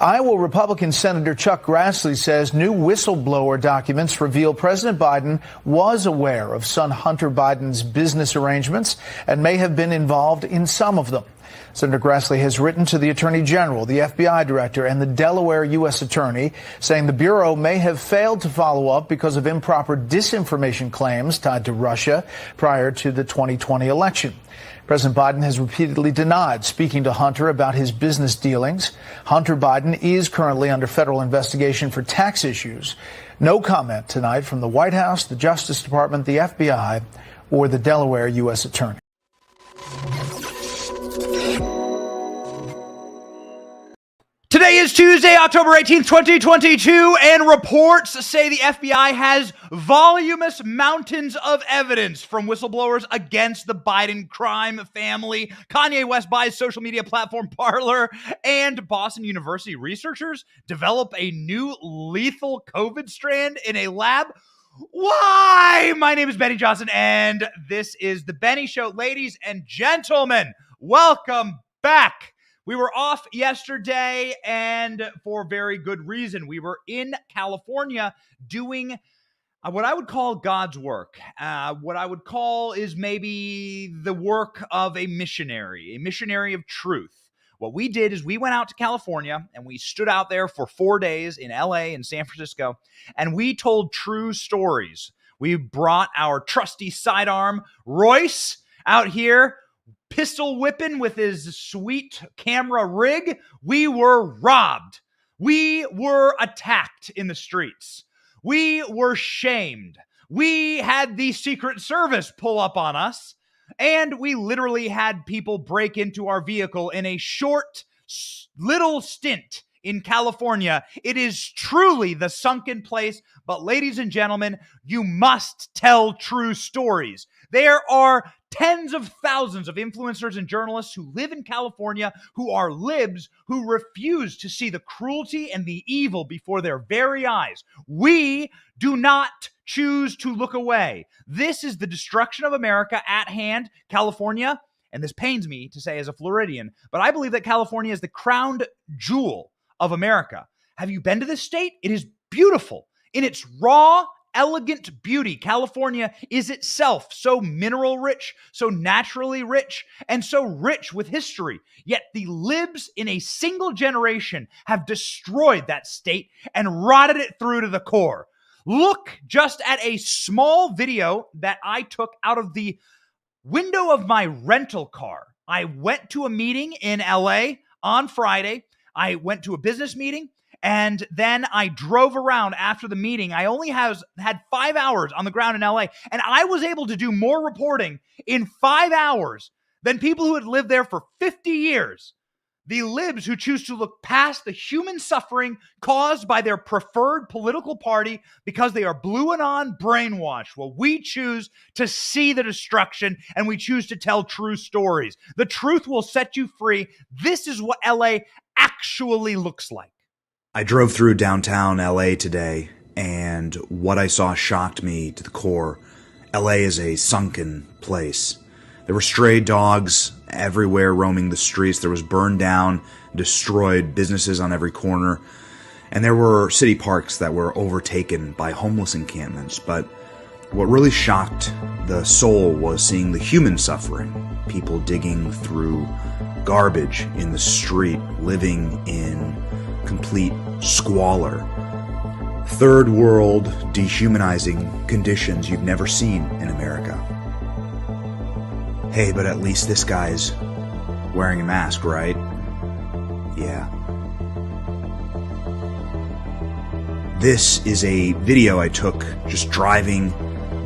Iowa Republican Senator Chuck Grassley says new whistleblower documents reveal President Biden was aware of son Hunter Biden's business arrangements and may have been involved in some of them. Senator Grassley has written to the Attorney General, the FBI Director, and the Delaware U.S. Attorney, saying the Bureau may have failed to follow up because of improper disinformation claims tied to Russia prior to the 2020 election. President Biden has repeatedly denied speaking to Hunter about his business dealings. Hunter Biden is currently under federal investigation for tax issues. No comment tonight from the White House, the Justice Department, the FBI, or the Delaware U.S. Attorney. Today is Tuesday, October 18th, 2022, and reports say the FBI has voluminous mountains of evidence from whistleblowers against the Biden crime family. Kanye West buys social media platform Parler, and Boston University researchers develop a new lethal COVID strand in a lab. Why? My name is Benny Johnson, and this is The Benny Show. Ladies and gentlemen, welcome back. We were off yesterday, and for very good reason. We were in California doing what I would call God's work. What I would call is maybe the work of a missionary of truth. What we did is we went out to California, and we stood out there for 4 days in LA and San Francisco, and we told true stories. We brought our trusty sidearm, Royce, out here, pistol whipping with his sweet camera rig. We were robbed. We were attacked in the streets. We were shamed. We had the Secret Service pull up on us, and we literally had people break into our vehicle in a short little stint in California. It is truly the sunken place, but ladies and gentlemen, you must tell true stories. There are tens of thousands of influencers and journalists who live in California who are libs who refuse to see the cruelty and the evil before their very eyes. We do not choose to look away. This is the destruction of America at hand. California, and this pains me to say as a Floridian, but I believe that California is the crown jewel of America. Have you been to this state? It is beautiful in its raw, elegant beauty. California is itself so mineral rich, so naturally rich, and so rich with history. Yet the libs in a single generation have destroyed that state and rotted it through to the core. Look just at a small video that I took out of the window of my rental car. I went to a meeting in LA on Friday. I went to a business meeting. And then I drove around after the meeting. I only had 5 hours on the ground in LA, and I was able to do more reporting in 5 hours than people who had lived there for 50 years. The libs who choose to look past the human suffering caused by their preferred political party because they are blue and on brainwashed. Well, we choose to see the destruction, and we choose to tell true stories. The truth will set you free. This is what LA actually looks like. I drove through downtown LA today, and what I saw shocked me to the core. LA is a sunken place. There were stray dogs everywhere roaming the streets. There was burned down, destroyed businesses on every corner. And there were city parks that were overtaken by homeless encampments. But what really shocked the soul was seeing the human suffering. People digging through garbage in the street, living in complete squalor. Third world, dehumanizing conditions you've never seen in America. Hey, but at least this guy's wearing a mask, right? Yeah. This is a video I took just driving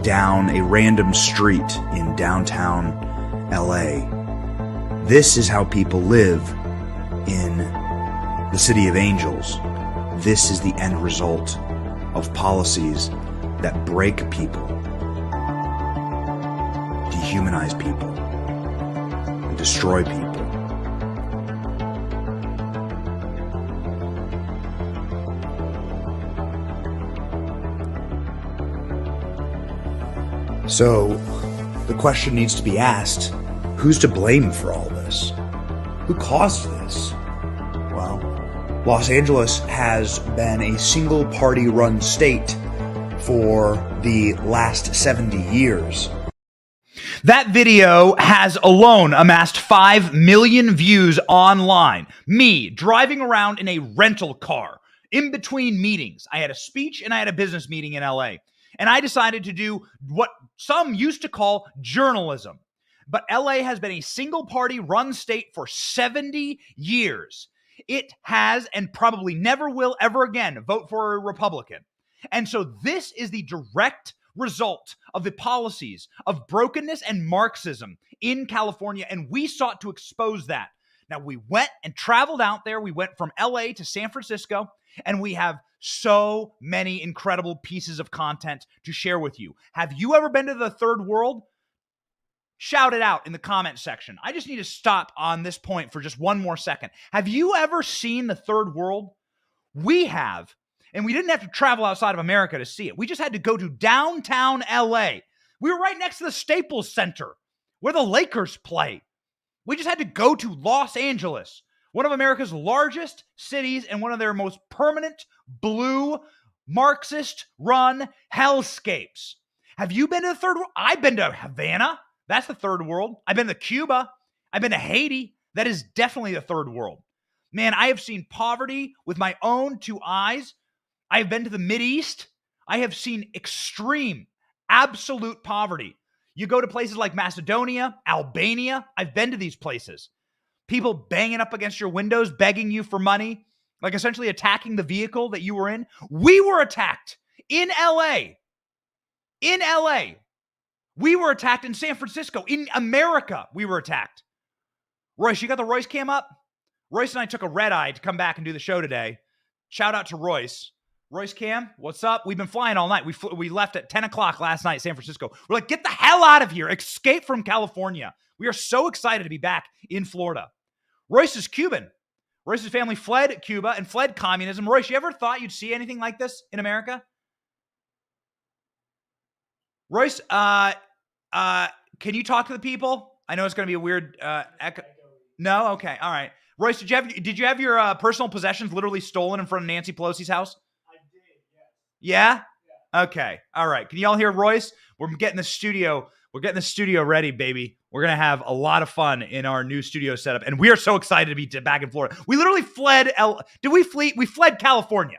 down a random street in downtown LA. This is how people live in the City of Angels. This is the end result of policies that break people, dehumanize people, and destroy people. So, the question needs to be asked, who's to blame for all this? Who caused this? Well, Los Angeles has been a single-party run state for the last 70 years. That video has alone amassed 5 million views online. Me driving around in a rental car in between meetings. I had a speech and I had a business meeting in LA. And I decided to do what some used to call journalism. But LA has been a single party run state for 70 years. It has and probably never will ever again vote for a Republican. And so this is the direct result of the policies of brokenness and Marxism in California, and we sought to expose that. Now, we went and traveled out there. We went from LA to San Francisco, and we have so many incredible pieces of content to share with you. Have you ever been to the third world? Shout it out in the comment section. I just need to stop on this point for just one more second. Have you ever seen the third world? We have. And we didn't have to travel outside of America to see it. We just had to go to downtown LA. We were right next to the Staples Center where the Lakers play. We just had to go to Los Angeles, one of America's largest cities and one of their most permanent blue Marxist-run hellscapes. Have you been to the third world? I've been to Havana. That's the third world. I've been to Cuba. I've been to Haiti. That is definitely the third world. Man, I have seen poverty with my own 2 eyes. I have been to the Mideast. I have seen extreme, absolute poverty. You go to places like Macedonia, Albania. I've been to these places. People banging up against your windows, begging you for money, like essentially attacking the vehicle that you were in. We were attacked in LA. In LA. We were attacked in San Francisco. In America, we were attacked. Royce, you got the Royce cam up? Royce and I took a red eye to come back and do the show today. Shout out to Royce. Royce Cam, what's up? We've been flying all night. We left at 10 o'clock last night, San Francisco. We're like, get the hell out of here. Escape from California. We are so excited to be back in Florida. Royce is Cuban. Royce's family fled Cuba and fled communism. Royce, you ever thought you'd see anything like this in America? Royce, can you talk to the people? I know it's going to be a weird echo. No? Okay. All right. Royce, did you have your personal possessions literally stolen in front of Nancy Pelosi's house? Yeah? Okay. All right. Can y'all hear Royce? We're getting the studio ready, baby. We're going to have a lot of fun in our new studio setup. And we are so excited to be back in Florida. We literally fled. We fled California.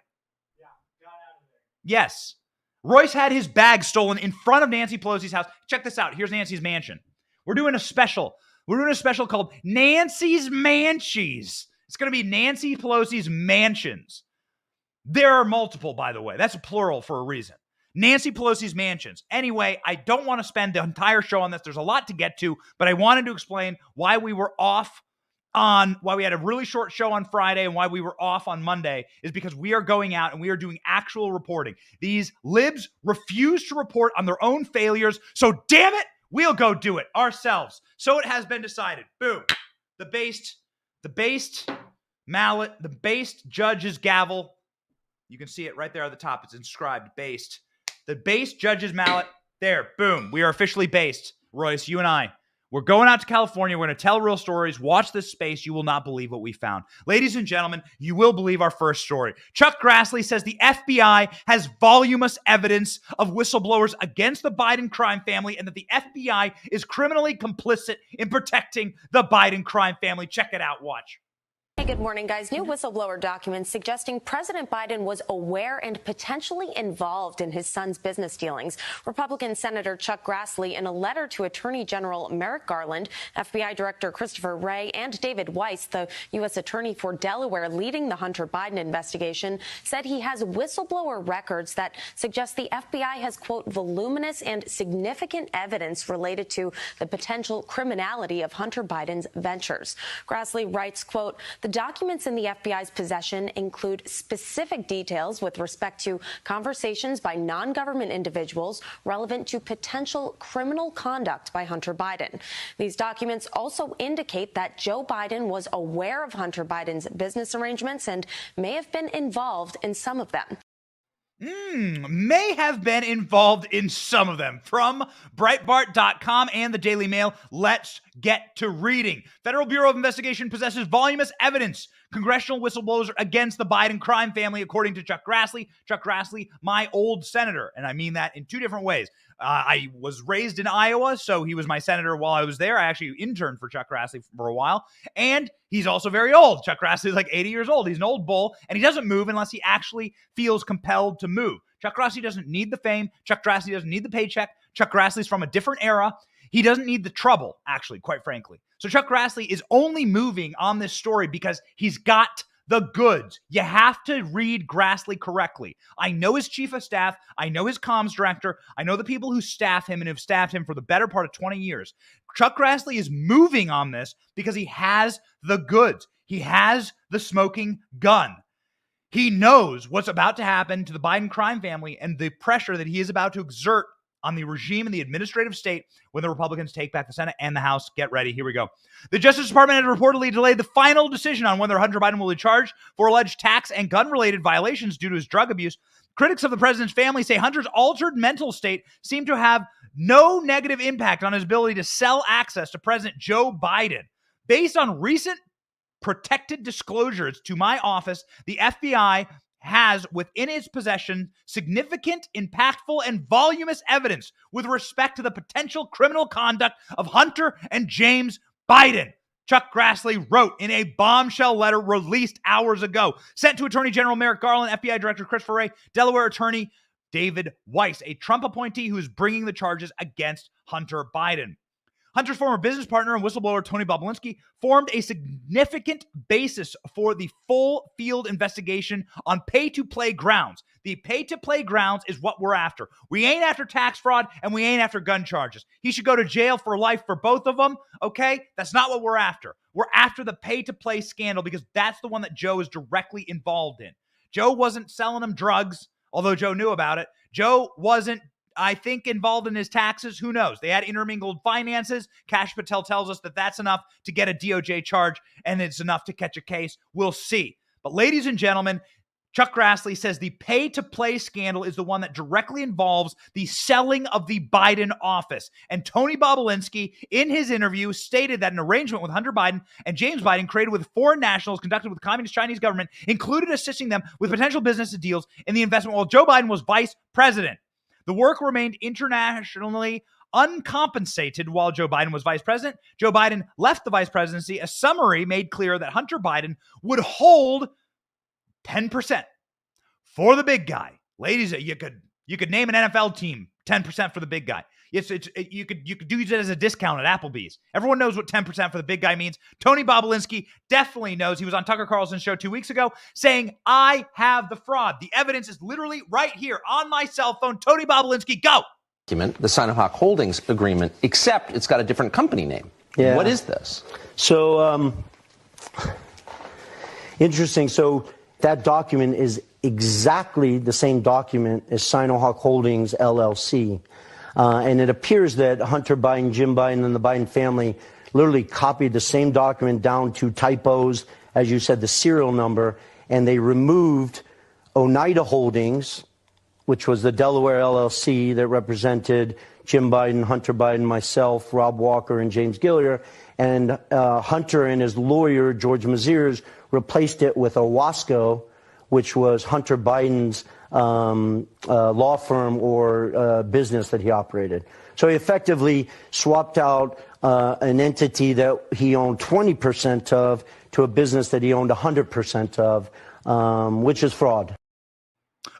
Yeah. Got out of there. Yes. Royce had his bag stolen in front of Nancy Pelosi's house. Check this out. Here's Nancy's mansion. We're doing a special. We're doing a special called Nancy's Manchies. It's going to be Nancy Pelosi's mansions. There are multiple, by the way. That's a plural for a reason. Nancy Pelosi's mansions. Anyway, I don't want to spend the entire show on this. There's a lot to get to, but I wanted to explain why we were off on, why we had a really short show on Friday and why we were off on Monday is because we are going out and we are doing actual reporting. These libs refuse to report on their own failures, so damn it, we'll go do it ourselves. So it has been decided. Boom. The based mallet, the based judge's gavel. You can see it right there at the top. It's inscribed, based. The based judge's mallet. There, boom. We are officially based. Royce, you and I. We're going out to California. We're going to tell real stories. Watch this space. You will not believe what we found. Ladies and gentlemen, you will believe our first story. Chuck Grassley says the FBI has voluminous evidence of whistleblowers against the Biden crime family and that the FBI is criminally complicit in protecting the Biden crime family. Check it out. Watch. Hey, good morning, guys. New whistleblower documents suggesting President Biden was aware and potentially involved in his son's business dealings. Republican Senator Chuck Grassley, in a letter to Attorney General Merrick Garland, FBI Director Christopher Wray, and David Weiss, the U.S. Attorney for Delaware leading the Hunter Biden investigation, said he has whistleblower records that suggest the FBI has, quote, voluminous and significant evidence related to the potential criminality of Hunter Biden's ventures. Grassley writes, quote, the documents in the FBI's possession include specific details with respect to conversations by non-government individuals relevant to potential criminal conduct by Hunter Biden. These documents also indicate that Joe Biden was aware of Hunter Biden's business arrangements and may have been involved in some of them. May have been involved in some of them. From Breitbart.com and the Daily Mail, let's get to reading. Federal Bureau of Investigation possesses voluminous evidence. Congressional whistleblowers are against the Biden crime family, according to Chuck Grassley. Chuck Grassley, my old senator, and I mean that in two different ways. I was raised in Iowa, so he was my senator while I was there. I actually interned for Chuck Grassley for a while, and he's also very old. Chuck Grassley is like 80 years old. He's an old bull, and he doesn't move unless he actually feels compelled to move. Chuck Grassley doesn't need the fame. Chuck Grassley doesn't need the paycheck. Chuck Grassley's from a different era. He doesn't need the trouble, actually, quite frankly. So Chuck Grassley is only moving on this story because he's got the goods. You have to read Grassley correctly. I know his chief of staff. I know his comms director. I know the people who staff him and have staffed him for the better part of 20 years. Chuck Grassley is moving on this because he has the goods. He has the smoking gun. He knows what's about to happen to the Biden crime family and the pressure that he is about to exert on the regime and the administrative state when the Republicans take back the Senate and the House. Get ready. Here we go. The Justice Department has reportedly delayed the final decision on whether Hunter Biden will be charged for alleged tax and gun-related violations due to his drug abuse. Critics of the president's family say Hunter's altered mental state seemed to have no negative impact on his ability to sell access to President Joe Biden. Based on recent protected disclosures to my office, the FBI has within its possession significant, impactful, and voluminous evidence with respect to the potential criminal conduct of Hunter and James Biden. Chuck Grassley wrote in a bombshell letter released hours ago, sent to Attorney General Merrick Garland, FBI Director Christopher Wray, Delaware Attorney David Weiss, a Trump appointee who is bringing the charges against Hunter Biden. Hunter's former business partner and whistleblower Tony Bobulinski formed a significant basis for the full field investigation on pay-to-play grounds. The pay-to-play grounds is what we're after. We ain't after tax fraud, and we ain't after gun charges. He should go to jail for life for both of them, okay? That's not what we're after. We're after the pay-to-play scandal because that's the one that Joe is directly involved in. Joe wasn't selling him drugs, although Joe knew about it. Joe wasn't, I think, involved in his taxes. Who knows? They had intermingled finances. Kash Patel tells us that that's enough to get a DOJ charge, and it's enough to catch a case. We'll see. But ladies and gentlemen, Chuck Grassley says the pay-to-play scandal is the one that directly involves the selling of the Biden office. And Tony Bobulinski, in his interview, stated that an arrangement with Hunter Biden and James Biden created with foreign nationals conducted with the Communist Chinese government included assisting them with potential business deals in the investment while Joe Biden was vice president. The work remained internationally uncompensated while Joe Biden was vice president. Joe Biden left the vice presidency. A summary made clear that Hunter Biden would hold 10% for the big guy. Ladies, you could name an NFL team 10% for the big guy. You could do it as a discount at Applebee's. Everyone knows what 10% for the big guy means. Tony Bobulinski definitely knows. He was on Tucker Carlson's show 2 weeks ago saying, I have the fraud. The evidence is literally right here on my cell phone. Tony Bobulinski, go. The Sinohawk Holdings agreement, except it's got a different company name. Yeah. What is this? So, interesting. So that document is exactly the same document as Sinohawk Holdings, LLC. And it appears that Hunter Biden, Jim Biden, and the Biden family literally copied the same document down to typos, as you said, the serial number, and they removed Oneida Holdings, which was the Delaware LLC that represented Jim Biden, Hunter Biden, myself, Rob Walker, and James Gilliar, and Hunter and his lawyer, George Maziers, replaced it with Owasco, which was Hunter Biden's law firm or business that he operated. So he effectively swapped out an entity that he owned 20% of to a business that he owned 100% of, which is fraud.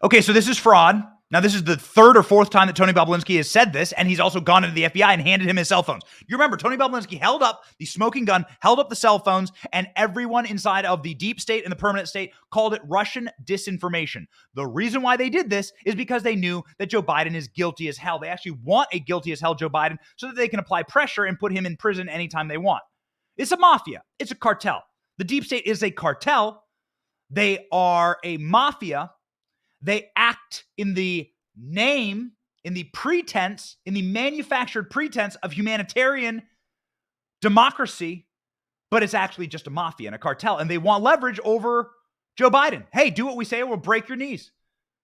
Okay, so this is fraud. Now, this is the third or fourth time that Tony Bobulinski has said this, and he's also gone into the FBI and handed him his cell phones. You remember, Tony Bobulinski held up the smoking gun, held up the cell phones, and everyone inside of the deep state and the permanent state called it Russian disinformation. The reason why they did this is because they knew that Joe Biden is guilty as hell. They actually want a guilty as hell Joe Biden so that they can apply pressure and put him in prison anytime they want. It's a mafia. It's a cartel. The deep state is a cartel. They are a mafia. They act in the name, in the pretense, in the manufactured pretense of humanitarian democracy, but it's actually just a mafia and a cartel, and they want leverage over Joe Biden. Hey, do what we say or we'll break your knees.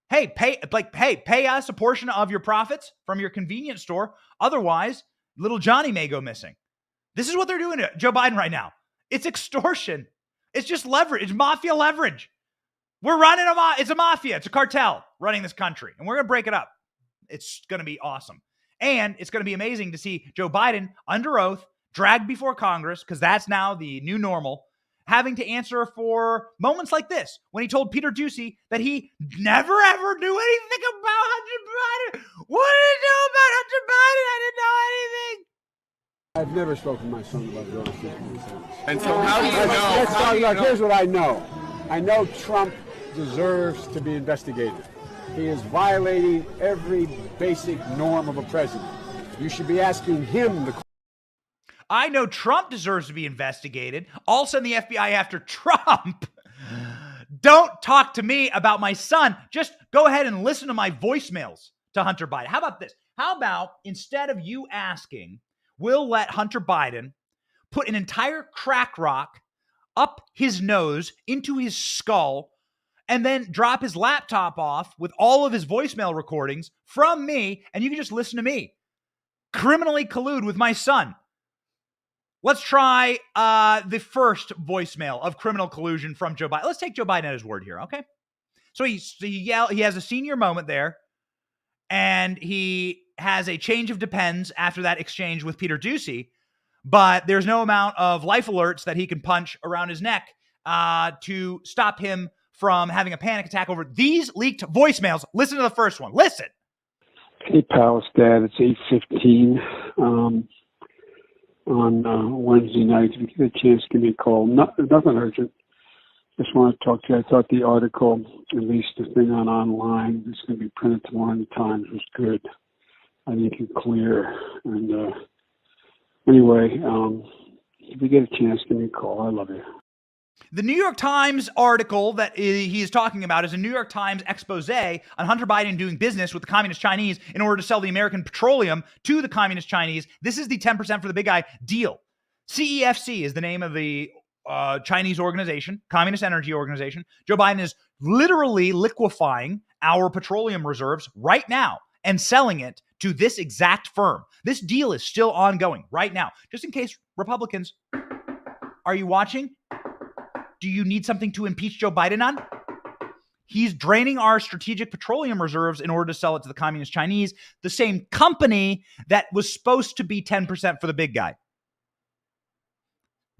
Hey, pay us a portion of your profits from your convenience store. Otherwise, little Johnny may go missing. This is what they're doing to Joe Biden right now. It's extortion. It's just leverage. It's mafia leverage. We're running it's a mafia. It's a cartel running this country, and we're going to break it up. It's going to be awesome. And it's going to be amazing to see Joe Biden under oath, dragged before Congress, because that's now the new normal, having to answer for moments like this, when he told Peter Doocy that he never, ever knew anything about Hunter Biden. What did he know about Hunter Biden? I didn't know anything. I've never spoken to my son about going to sleep. And so how do you know? Here's what I know. I know Trump deserves to be investigated. He is violating every basic norm of a president. You should be asking him the question. I know Trump deserves to be investigated. I'll send the FBI after Trump. Don't talk to me about my son. Just go ahead and listen to my voicemails to Hunter Biden. How about this? How about instead of you asking, we'll let Hunter Biden put an entire crack rock up his nose into his skull and then drop his laptop off with all of his voicemail recordings from me, and you can just listen to me criminally collude with my son. Let's try the first voicemail of criminal collusion from Joe Biden. Let's take Joe Biden at his word here, okay? So he has a senior moment there, and he has a change of depends after that exchange with Peter Doocy, but there's no amount of life alerts that he can punch around his neck to stop him from having a panic attack over these leaked voicemails. Listen to the first one. Listen. Hey, pal, it's Dad. It's 8:15 on Wednesday night. If you get a chance, give me a call. Nothing urgent. Just want to talk to you. I thought the article, at least the thing online, that's going to be printed tomorrow in the Times, was good. I think it's clear. And anyway, if you get a chance, give me a call. I love you. The New York Times article that he is talking about is a New York Times expose on Hunter Biden doing business with the Communist Chinese in order to sell the American petroleum to the Communist Chinese. This is the 10% for the big guy deal. CEFC is the name of the Chinese organization, Communist Energy Organization. Joe Biden is literally liquefying our petroleum reserves right now and selling it to this exact firm. This deal is still ongoing right now. Just in case Republicans, are you watching? Do you need something to impeach Joe Biden on? He's draining our strategic petroleum reserves in order to sell it to the Communist Chinese, the same company that was supposed to be 10% for the big guy.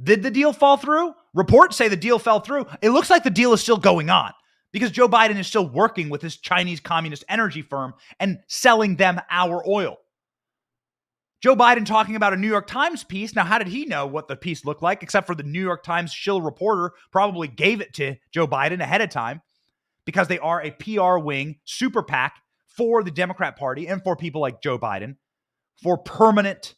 Did the deal fall through? Reports say the deal fell through. It looks like the deal is still going on because Joe Biden is still working with his Chinese communist energy firm and selling them our oil. Joe Biden talking about a New York Times piece. Now, how did he know what the piece looked like, except for the New York Times shill reporter probably gave it to Joe Biden ahead of time because they are a PR wing, super PAC for the Democrat Party and for people like Joe Biden, for permanent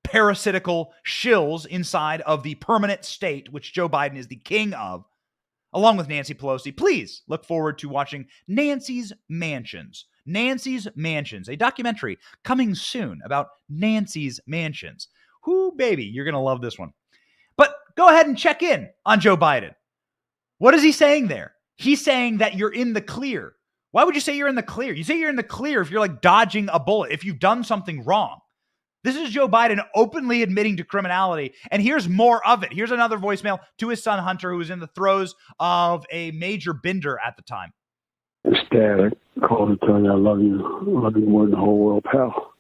parasitical shills inside of the permanent state, which Joe Biden is the king of, along with Nancy Pelosi. Please look forward to watching Nancy's Mansions. Nancy's Mansions, a documentary coming soon about Nancy's Mansions. Whoo, baby, you're going to love this one. But go ahead and check in on Joe Biden. What is he saying there? He's saying that you're in the clear. Why would you say you're in the clear? You say you're in the clear if you're like dodging a bullet, if you've done something wrong. This is Joe Biden openly admitting to criminality. And here's more of it. Here's another voicemail to his son, Hunter, who was in the throes of a major bender at the time. It's Dad. I called to tell you I love you. I love you more than the whole world, pal.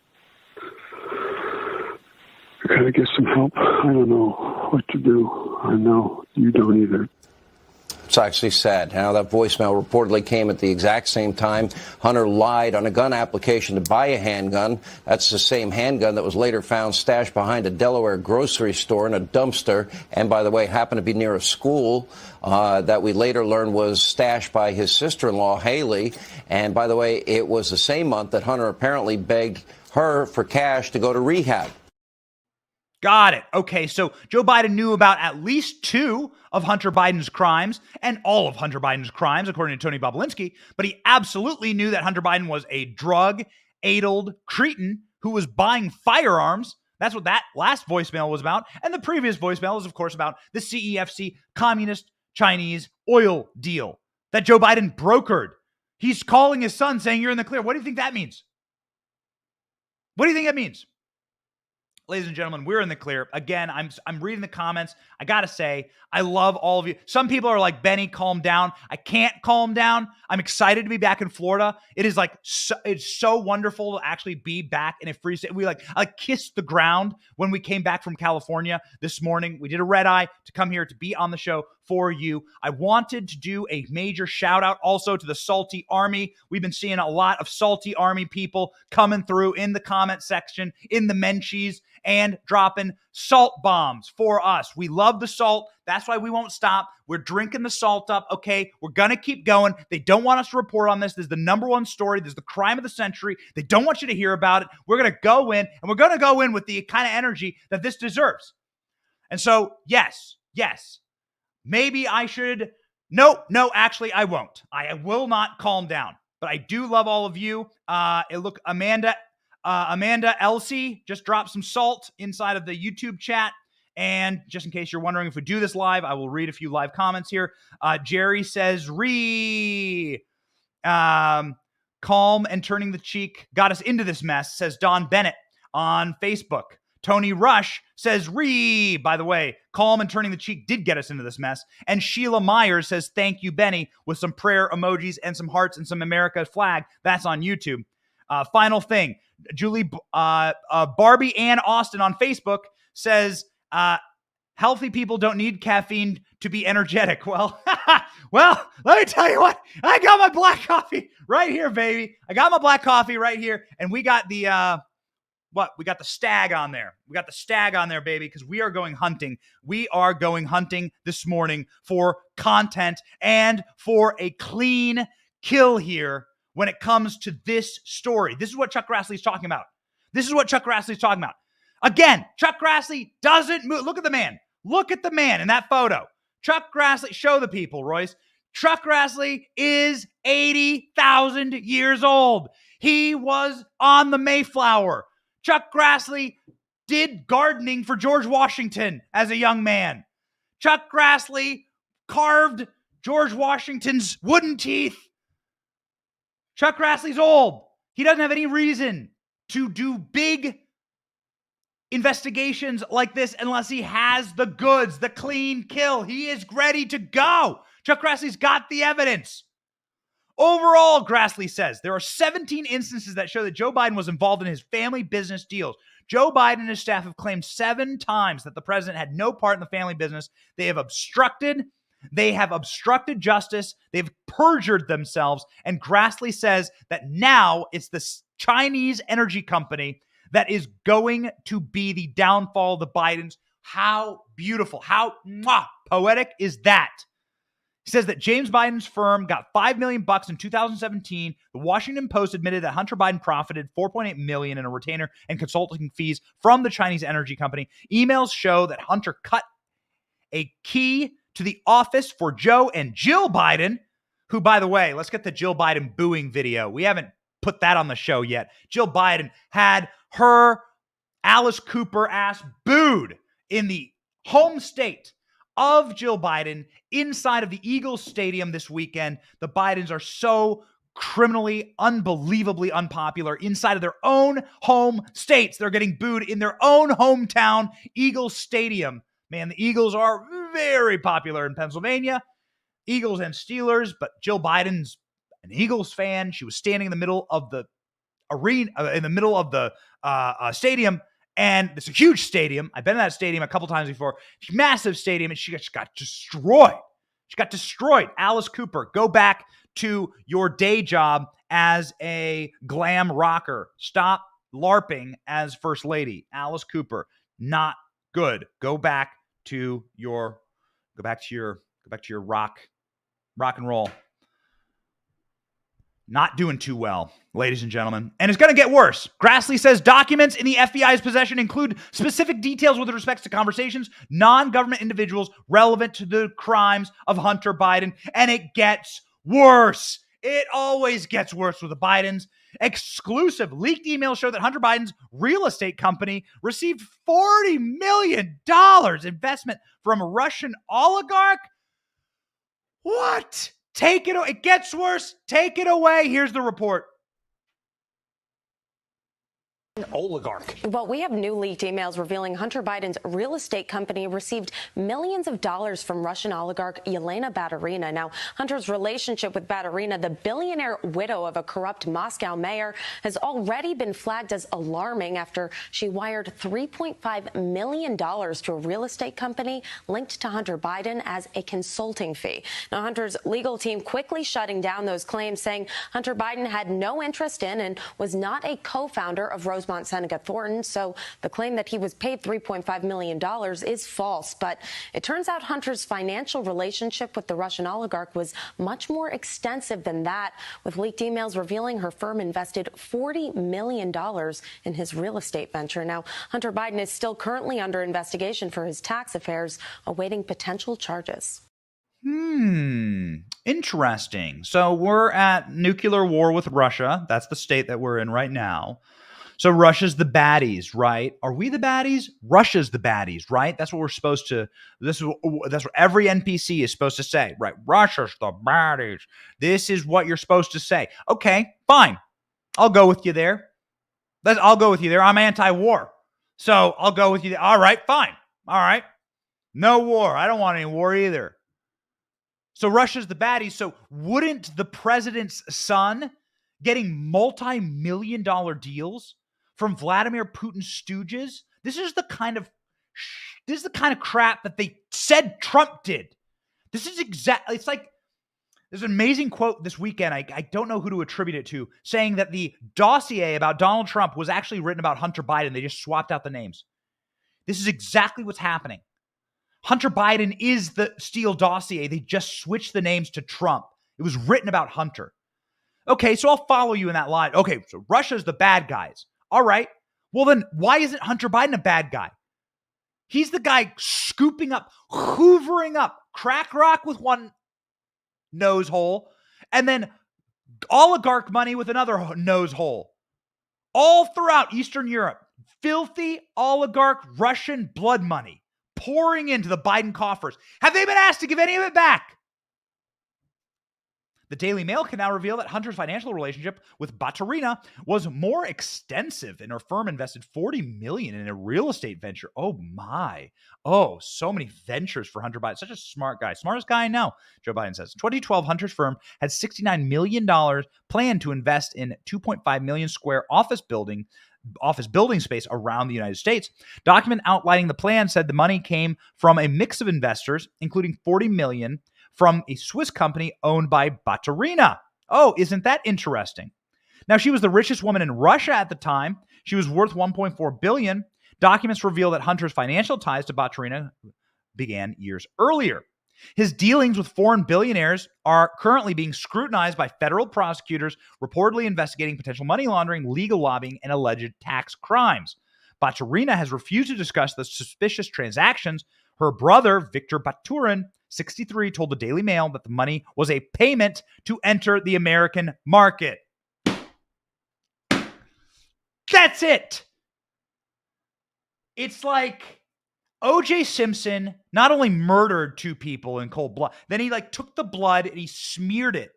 I gotta get some help. I don't know what to do. I know you don't either. It's actually sad. Now, that voicemail reportedly came at the exact same time Hunter lied on a gun application to buy a handgun. That's the same handgun that was later found stashed behind a Delaware grocery store in a dumpster. And, by the way, happened to be near a school that we later learned was stashed by his sister-in-law, Haley. And, by the way, it was the same month that Hunter apparently begged her for cash to go to rehab. Got it. Okay, so Joe Biden knew about at least 2 of Hunter Biden's crimes and all of Hunter Biden's crimes, according to Tony Bobulinski, but he absolutely knew that Hunter Biden was a drug-addled cretin who was buying firearms. That's what that last voicemail was about. And the previous voicemail is, of course, about the CEFC Communist Chinese oil deal that Joe Biden brokered. He's calling his son saying you're in the clear. What do you think that means? What do you think that means? Ladies and gentlemen, we're in the clear. Again, I'm reading the comments. I got to say, I love all of you. Some people are like, Benny, calm down. I can't calm down. I'm excited to be back in Florida. It is like, it's so wonderful to actually be back in a free state. I kissed the ground when we came back from California this morning. We did a red eye to come here to be on the show for you. I wanted to do a major shout out also to the Salty Army. We've been seeing a lot of Salty Army people coming through in the comment section, in the Menchies, and dropping salt bombs for us. We love the salt. That's why we won't stop. We're drinking the salt up. Okay, we're going to keep going. They don't want us to report on this. This is the number one story. This is the crime of the century. They don't want you to hear about it. We're going to go in, and we're going to go in with the kind of energy that this deserves. And so, yes, maybe I should. No, actually, I won't. I will not calm down. But I do love all of you. Amanda Elsie just dropped some salt inside of the YouTube chat. And just in case you're wondering if we do this live, I will read a few live comments here. Jerry says, calm and turning the cheek got us into this mess, says Don Bennett on Facebook. Tony Rush says, by the way, calm and turning the cheek did get us into this mess. And Sheila Myers says, thank you, Benny, with some prayer emojis and some hearts and some America flag. That's on YouTube. Final thing, Julie Barbie Ann Austin on Facebook says, healthy people don't need caffeine to be energetic. Well, let me tell you what. I got my black coffee right here, baby. I got my black coffee right here. And we got the, we got the stag on there. We got the stag on there, baby, because we are going hunting. We are going hunting this morning for content and for a clean kill here when it comes to this story. This is what Chuck Grassley's talking about. Again, Chuck Grassley doesn't move. Look at the man. Look at the man in that photo. Chuck Grassley, show the people, Royce. Chuck Grassley is 80,000 years old. He was on the Mayflower. Chuck Grassley did gardening for George Washington as a young man. Chuck Grassley carved George Washington's wooden teeth. Chuck Grassley's old. He doesn't have any reason to do big investigations like this unless he has the goods, the clean kill. He is ready to go. Chuck Grassley's got the evidence. Overall, Grassley says, there are 17 instances that show that Joe Biden was involved in his family business deals. Joe Biden and his staff have claimed 7 times that the president had no part in the family business. They have obstructed justice. They've perjured themselves. And Grassley says that now it's the Chinese energy company that is going to be the downfall of the Bidens. How beautiful, how poetic is that? He says that James Biden's firm got $5 million in 2017. The Washington Post admitted that Hunter Biden profited $4.8 million in a retainer and consulting fees from the Chinese energy company. Emails show that Hunter cut a key to the office for Joe and Jill Biden, who, by the way, let's get the Jill Biden booing video. We haven't put that on the show yet. Jill Biden had her Alice Cooper ass booed in the home state of Jill Biden inside of the Eagles Stadium this weekend. The Bidens are so criminally, unbelievably unpopular inside of their own home states. They're getting booed in their own hometown, Eagles Stadium. Man, the Eagles are very popular in Pennsylvania, Eagles and Steelers, but Jill Biden's an Eagles fan. She was standing in the middle of the arena, in the middle of the stadium, and it's a huge stadium. I've been in that stadium a couple times before. Massive stadium, and she just got destroyed. She got destroyed. Alice Cooper, go back to your day job as a glam rocker. Stop LARPing as First Lady. Alice Cooper, not good. Go back to your rock and roll. Not doing too well, ladies and gentlemen. And it's going to get worse. Grassley says documents in the FBI's possession include specific details with respect to conversations, non-government individuals relevant to the crimes of Hunter Biden. And it gets worse. It always gets worse with the Bidens. Exclusive leaked emails show that Hunter Biden's real estate company received $40 million investment from a Russian oligarch. What? Take it away. It gets worse. Take it away. Here's the report. oligarch. Well, we have new leaked emails revealing Hunter Biden's real estate company received millions of dollars from Russian oligarch Yelena Baturina. Now, Hunter's relationship with Baturina, the billionaire widow of a corrupt Moscow mayor, has already been flagged as alarming after she wired $3.5 million to a real estate company linked to Hunter Biden as a consulting fee. Now, Hunter's legal team quickly shutting down those claims, saying Hunter Biden had no interest in and was not a co-founder of Rosemont Seneca Thornton. So the claim that he was paid $3.5 million is false. But it turns out Hunter's financial relationship with the Russian oligarch was much more extensive than that, with leaked emails revealing her firm invested $40 million in his real estate venture. Now, Hunter Biden is still currently under investigation for his tax affairs, awaiting potential charges. Interesting. So we're at nuclear war with Russia. That's the state that we're in right now. So Russia's the baddies, right? Are we the baddies? Russia's the baddies, right? That's what we're supposed to, that's what every NPC is supposed to say, right? Russia's the baddies. This is what you're supposed to say. Okay, fine. I'll go with you there. I'll go with you there. I'm anti-war. So I'll go with you there. All right, fine. All right. No war. I don't want any war either. So Russia's the baddies. So wouldn't the president's son getting multi-million-dollar deals from Vladimir Putin's stooges? This is the kind of crap that they said Trump did. This is exactly, it's like, there's an amazing quote this weekend, I don't know who to attribute it to, saying that the dossier about Donald Trump was actually written about Hunter Biden. They just swapped out the names. This is exactly what's happening. Hunter Biden is the Steele dossier. They just switched the names to Trump. It was written about Hunter. Okay, so I'll follow you in that line. Okay, so Russia's the bad guys. All right. Well, then why isn't Hunter Biden a bad guy? He's the guy scooping up, hoovering up crack rock with one nose hole and then oligarch money with another nose hole. All throughout Eastern Europe, filthy oligarch Russian blood money pouring into the Biden coffers. Have they been asked to give any of it back? The Daily Mail can now reveal that Hunter's financial relationship with Baturina was more extensive, and her firm invested $40 million in a real estate venture. Oh my. Oh, so many ventures for Hunter Biden. Such a smart guy. Smartest guy I know, Joe Biden says. 2012, Hunter's firm had $69 million planned to invest in 2.5 million square office building space around the United States. Document outlining the plan said the money came from a mix of investors, including $40 million from a Swiss company owned by Baturina. Oh, isn't that interesting? Now, she was the richest woman in Russia at the time. She was worth $1.4 billion. Documents reveal that Hunter's financial ties to Baturina began years earlier. His dealings with foreign billionaires are currently being scrutinized by federal prosecutors, reportedly investigating potential money laundering, legal lobbying, and alleged tax crimes. Baturina has refused to discuss the suspicious transactions. Her brother, Victor Baturin, 63, told the Daily Mail that the money was a payment to enter the American market. That's it. It's like O.J. Simpson not only murdered two people in cold blood, then he took the blood and he smeared it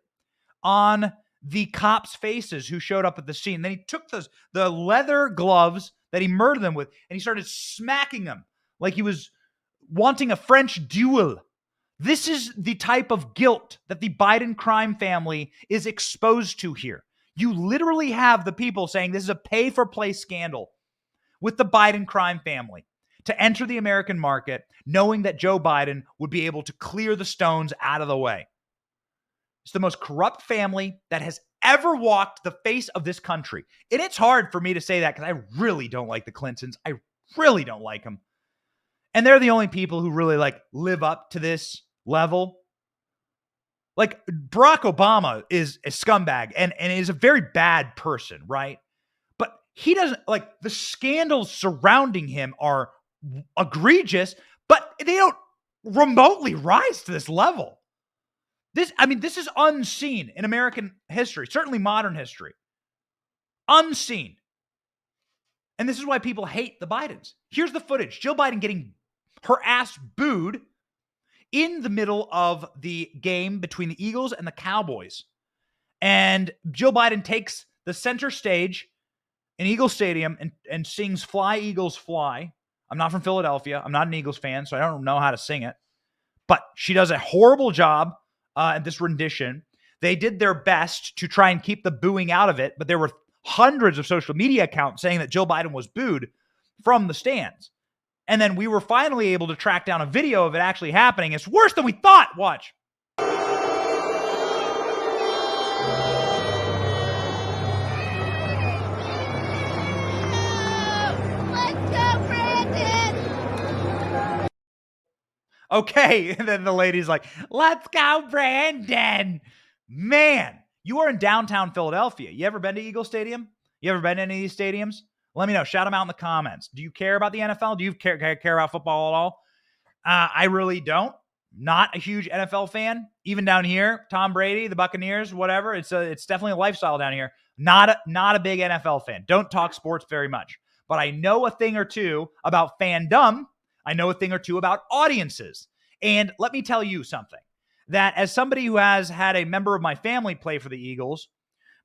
on the cops' faces who showed up at the scene. Then he took the leather gloves that he murdered them with and he started smacking them like he was wanting a French duel. This is the type of guilt that the Biden crime family is exposed to here. You literally have the people saying this is a pay-for-play scandal with the Biden crime family to enter the American market, knowing that Joe Biden would be able to clear the stones out of the way. It's the most corrupt family that has ever walked the face of this country. And it's hard for me to say that because I really don't like the Clintons. I really don't like them. And they're the only people who really live up to this level. Barack Obama is a scumbag and is a very bad person, right? But he doesn't the scandals surrounding him are egregious, but they don't remotely rise to this level. This is unseen in American history, certainly modern history. Unseen. And this is why people hate the Bidens. Here's the footage. Jill Biden getting her ass booed in the middle of the game between the Eagles and the Cowboys. And Jill Biden takes the center stage in Eagles Stadium and sings Fly, Eagles, Fly. I'm not from Philadelphia. I'm not an Eagles fan, so I don't know how to sing it. But she does a horrible job at this rendition. They did their best to try and keep the booing out of it, but there were hundreds of social media accounts saying that Joe Biden was booed from the stands. And then we were finally able to track down a video of it actually happening. It's worse than we thought. Watch. Okay, and then the lady's like, let's go, Brandon. Man, you are in downtown Philadelphia. You ever been to Eagle Stadium? You ever been to any of these stadiums? Let me know. Shout them out in the comments. Do you care about the NFL? Do you care about football at all? I really don't. Not a huge NFL fan. Even down here, Tom Brady, the Buccaneers, whatever. It's definitely a lifestyle down here. Not a big NFL fan. Don't talk sports very much. But I know a thing or two about fandom. I know a thing or two about audiences. And let me tell you something, that as somebody who has had a member of my family play for the Eagles,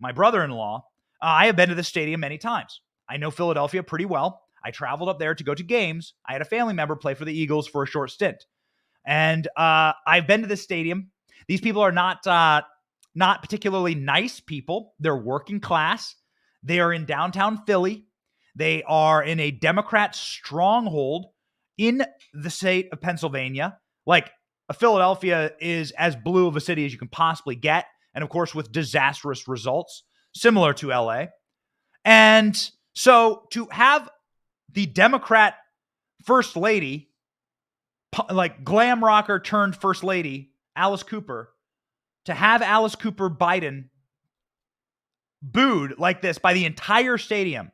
my brother-in-law, I have been to the stadium many times. I know Philadelphia pretty well. I traveled up there to go to games. I had a family member play for the Eagles for a short stint. And I've been to the stadium. These people are not particularly nice people. They're working class. They are in downtown Philly. They are in a Democrat stronghold in the state of Pennsylvania. Like, Philadelphia is as blue of a city as you can possibly get. And of course, with disastrous results, similar to LA. And so to have the Democrat first lady, like glam rocker turned first lady, Alice Cooper, to have Alice Cooper Biden booed like this by the entire stadium,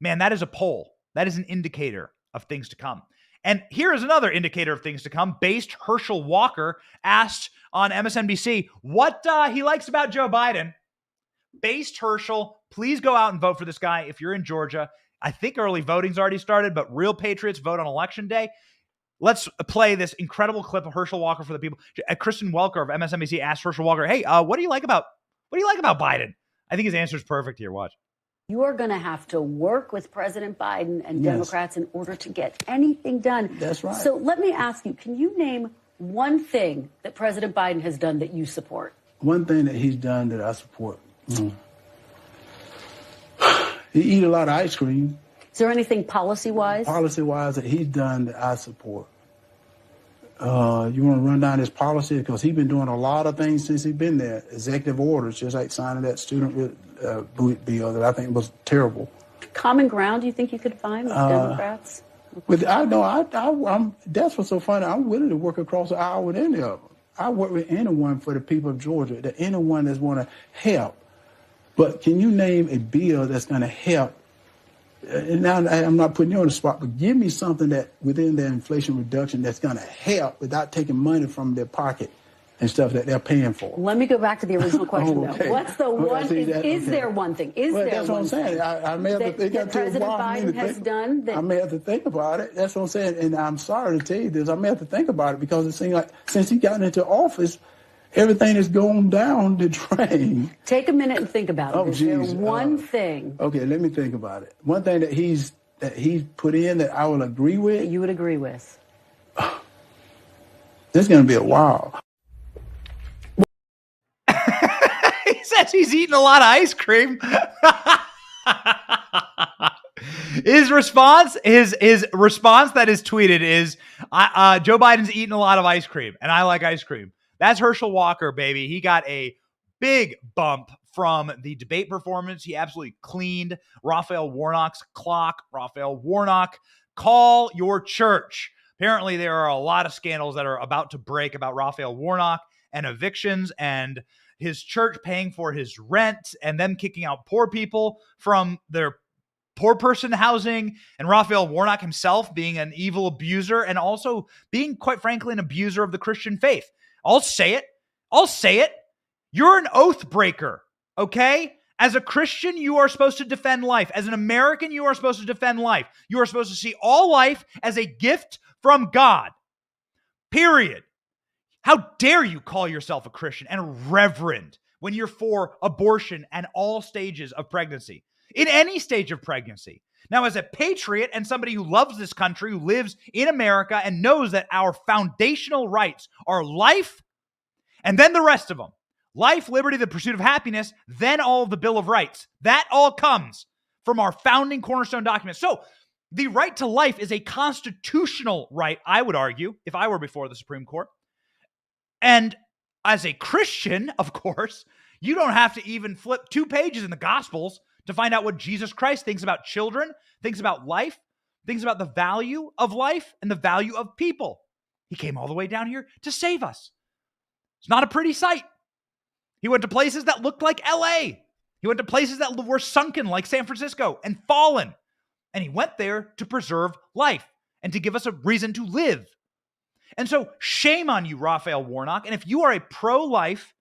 man, that is a poll. That is an indicator of things to come. And here is another indicator of things to come. Based Herschel Walker asked on MSNBC what he likes about Joe Biden. Based Herschel, please go out and vote for this guy if you're in Georgia. I think early voting's already started, but real patriots vote on Election Day. Let's play this incredible clip of Herschel Walker for the people. Kristen Welker of MSNBC asked Herschel Walker, "Hey, what do you like about Biden?" I think his answer is perfect here. Watch. You are going to have to work with President Biden and Democrats in order to get anything done. That's right. So let me ask you, can you name one thing that President Biden has done that you support? One thing that he's done that I support. He eat a lot of ice cream. Is there anything policy-wise? Policy-wise that he's done that I support. You want to run down his policy? Because he's been doing a lot of things since he's been there. Executive orders, just like signing that student bill that I think was terrible. Common ground you think you could find with Democrats? That's what's so funny. I'm willing to work across the aisle with any of them. I work with anyone for the people of Georgia, that anyone that's want to help. But can you name a bill that's going to help? And now I'm not putting you on the spot, but give me something that within the Inflation Reduction that's going to help without taking money from their pocket and stuff that they're paying for. Let me go back to the original question, okay. though. What's the one? Is there one thing? That's what I'm saying. I may have to think that President Biden has done. I may have to think about it. That's what I'm saying. And I'm sorry to tell you this. I may have to think about it because it seems like since he got into office, everything has gone down the drain. Take a minute and think about it. Is there one thing? Okay, let me think about it. One thing that he's put in that I will agree with. That you would agree with. This is going to be a while. He says he's eating a lot of ice cream. His response that is tweeted is, Joe Biden's eating a lot of ice cream, and I like ice cream. That's Herschel Walker, baby. He got a big bump from the debate performance. He absolutely cleaned Raphael Warnock's clock. Raphael Warnock, call your church. Apparently, there are a lot of scandals that are about to break about Raphael Warnock and evictions and his church paying for his rent and them kicking out poor people from their poor person housing, and Raphael Warnock himself being an evil abuser and also being, quite frankly, an abuser of the Christian faith. I'll say it. You're an oath breaker, okay? As a Christian, you are supposed to defend life. As an American, you are supposed to defend life. You are supposed to see all life as a gift from God. Period. How dare you call yourself a Christian and a reverend when you're for abortion and all stages of pregnancy? in any stage of pregnancy. Now, as a patriot and somebody who loves this country, who lives in America and knows that our foundational rights are life and then the rest of them, life, liberty, the pursuit of happiness, then all of the Bill of Rights. That all comes from our founding cornerstone documents. So the right to life is a constitutional right, I would argue, if I were before the Supreme Court. And as a Christian, of course, you don't have to even flip 2 pages in the Gospels to find out what Jesus Christ thinks about children, thinks about life, thinks about the value of life and the value of people. He came all the way down here to save us. It's not a pretty sight. He went to places that looked like LA. He went to places that were sunken like San Francisco and fallen. And he went there to preserve life and to give us a reason to live. And so shame on you, Raphael Warnock. And if you are a pro-life,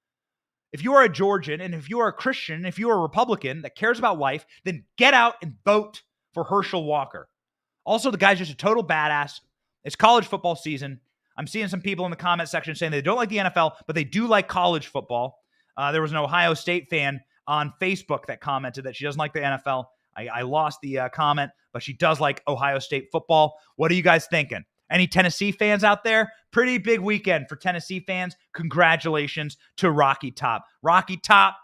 if you are a Georgian, and if you are a Christian, if you are a Republican that cares about life, then get out and vote for Herschel Walker. Also, the guy's just a total badass. It's college football season. I'm seeing some people in the comment section saying they don't like the NFL, but they do like college football. There was an Ohio State fan on Facebook that commented that she doesn't like the NFL. I lost the comment, but she does like Ohio State football. What are you guys thinking? Any Tennessee fans out there? Pretty big weekend for Tennessee fans. Congratulations to Rocky Top. Rocky Top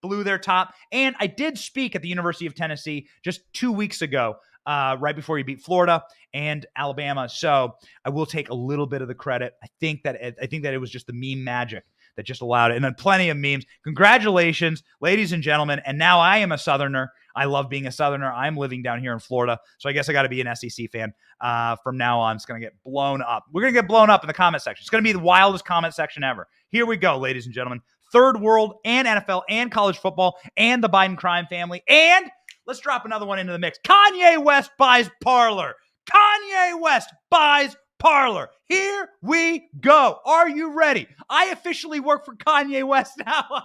blew their top. And I did speak at the University of Tennessee just 2 weeks ago, right before you beat Florida and Alabama. So I will take a little bit of the credit. I think that it was just the meme magic that just allowed it. And then plenty of memes. Congratulations, ladies and gentlemen. And now I am a Southerner. I love being a Southerner. I'm living down here in Florida. So I guess I got to be an SEC fan from now on. It's going to get blown up. We're going to get blown up in the comment section. It's going to be the wildest comment section ever. Here we go, ladies and gentlemen. Third world and NFL and college football and the Biden crime family. And let's drop another one into the mix. Kanye West buys Parler. Kanye West buys Parler. Here we go. Are you ready? I officially work for Kanye West now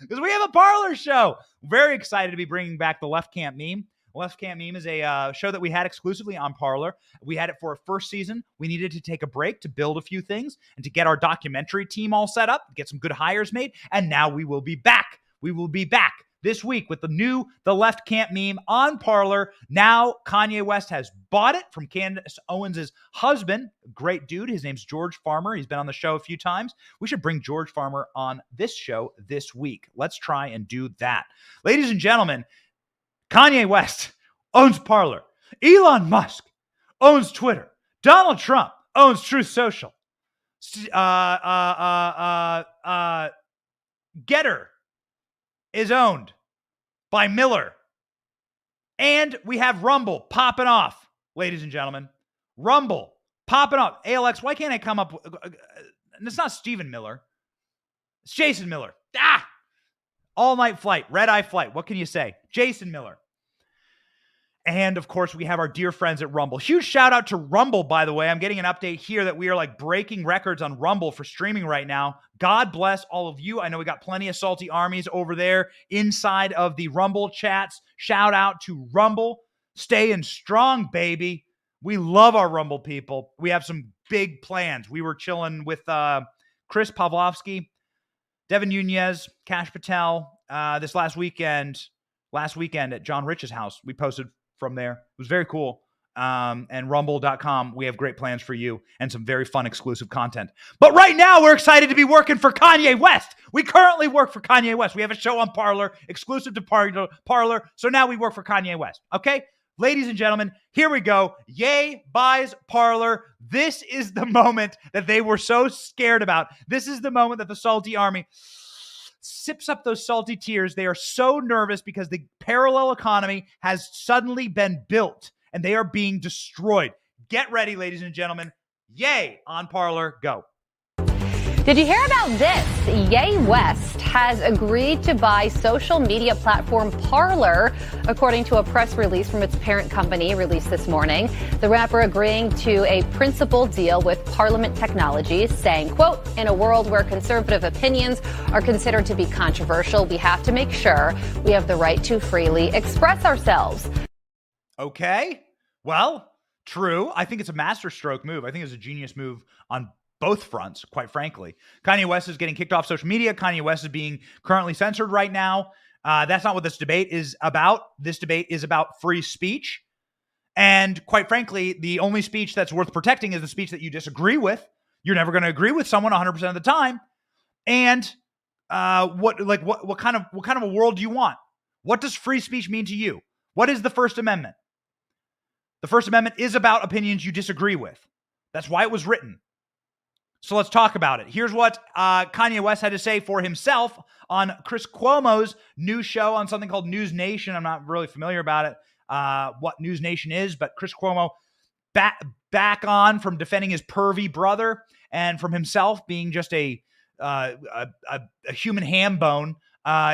because we have a Parler show. Very excited to be bringing back the Left Camp Meme. Left Camp Meme is a show that we had exclusively on Parler. We had it for a first season. We needed to take a break to build a few things and to get our documentary team all set up, get some good hires made, and now we will be back. We will be back this week with the Left Camp Meme on Parler. Now Kanye West has bought it from Candace Owens' husband. Great dude. His name's George Farmer. He's been on the show a few times. We should bring George Farmer on this show this week. Let's try and do that. Ladies and gentlemen, Kanye West owns Parler. Elon Musk owns Twitter. Donald Trump owns Truth Social. Getter is owned by Miller. And we have Rumble popping off, ladies and gentlemen. Rumble popping off. ALX, why can't I come up with... it's not Stephen Miller. It's Jason Miller. All Night Flight, Red Eye Flight. What can you say? Jason Miller. And, of course, we have our dear friends at Rumble. Huge shout out to Rumble, by the way. I'm getting an update here that we are like breaking records on Rumble for streaming right now. God bless all of you. I know we got plenty of salty armies over there inside of the Rumble chats. Shout out to Rumble. Staying strong, baby. We love our Rumble people. We have some big plans. We were chilling with Chris Pavlovsky, Devin Nunez, Kash Patel this last weekend at John Rich's house. We posted from there. It was very cool. And rumble.com, we have great plans for you and some very fun exclusive content. But right now, we're excited to be working for Kanye West. We currently work for Kanye West. We have a show on Parler, exclusive to Parler. So now we work for Kanye West. Okay? Ladies and gentlemen, here we go. Ye buys Parler. This is the moment that they were so scared about. This is the moment that the salty army sips up those salty tears. They are so nervous because the parallel economy has suddenly been built and they are being destroyed. Get ready, ladies and gentlemen. Yay on Parler. Go. Did you hear about this? Ye West has agreed to buy social media platform Parler, according to a press release from its parent company released this morning. The rapper agreeing to a principal deal with Parliament Technologies, saying, quote, in a world where conservative opinions are considered to be controversial, we have to make sure we have the right to freely express ourselves. Okay. Well, true. I think it's a masterstroke move. I think it's a genius move on both fronts, quite frankly. Kanye West is getting kicked off social media. Kanye West is being currently censored right now. That's not what this debate is about. This debate is about free speech. And quite frankly, the only speech that's worth protecting is the speech that you disagree with. You're never going to agree with someone 100% of the time. And what kind of a world do you want? What does free speech mean to you? What is the First Amendment? The First Amendment is about opinions you disagree with. That's why it was written. So let's talk about it. Here's what Kanye West had to say for himself on Chris Cuomo's new show on something called News Nation. I'm not really familiar about it, what News Nation is, but Chris Cuomo back on from defending his pervy brother and from himself being just a human ham bone,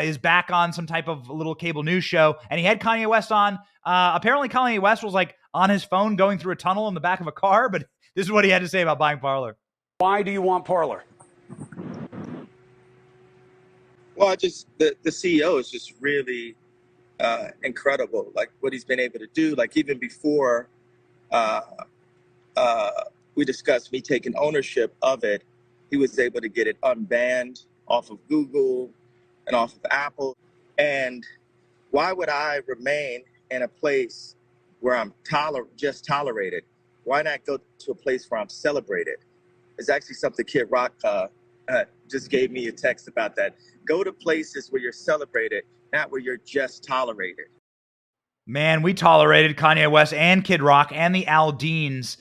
is back on some type of little cable news show. And he had Kanye West on. Apparently Kanye West was like on his phone going through a tunnel in the back of a car, but this is what he had to say about buying Parler. Why do you want Parler? Well, the CEO is just really incredible. Like what he's been able to do. Like even before we discussed me taking ownership of it, he was able to get it unbanned off of Google and off of Apple. And why would I remain in a place where I'm just tolerated? Why not go to a place where I'm celebrated? It's actually something Kid Rock just gave me a text about that. Go to places where you're celebrated, not where you're just tolerated. Man, we tolerated Kanye West and Kid Rock and the Aldeans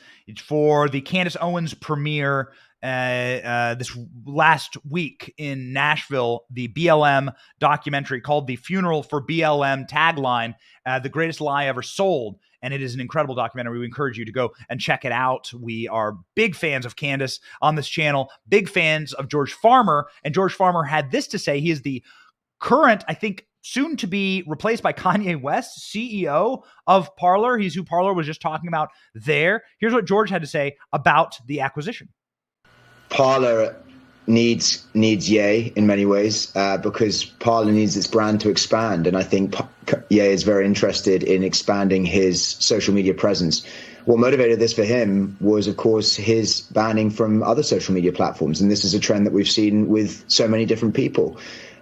for the Candace Owens premiere this last week in Nashville, the BLM documentary called The Funeral for BLM, tagline, The Greatest Lie Ever Sold. And it is an incredible documentary. We encourage you to go and check it out. We are big fans of Candace on this channel, big fans of George Farmer. And George Farmer had this to say. He is the current, I think, soon to be replaced by Kanye West, CEO of Parler. He's who Parler was just talking about there. Here's what George had to say about the acquisition. Parler needs Ye in many ways because Parler needs its brand to expand, and I think Ye is very interested in expanding his social media presence. What motivated this for him was, of course, his banning from other social media platforms, and this is a trend that we've seen with so many different people.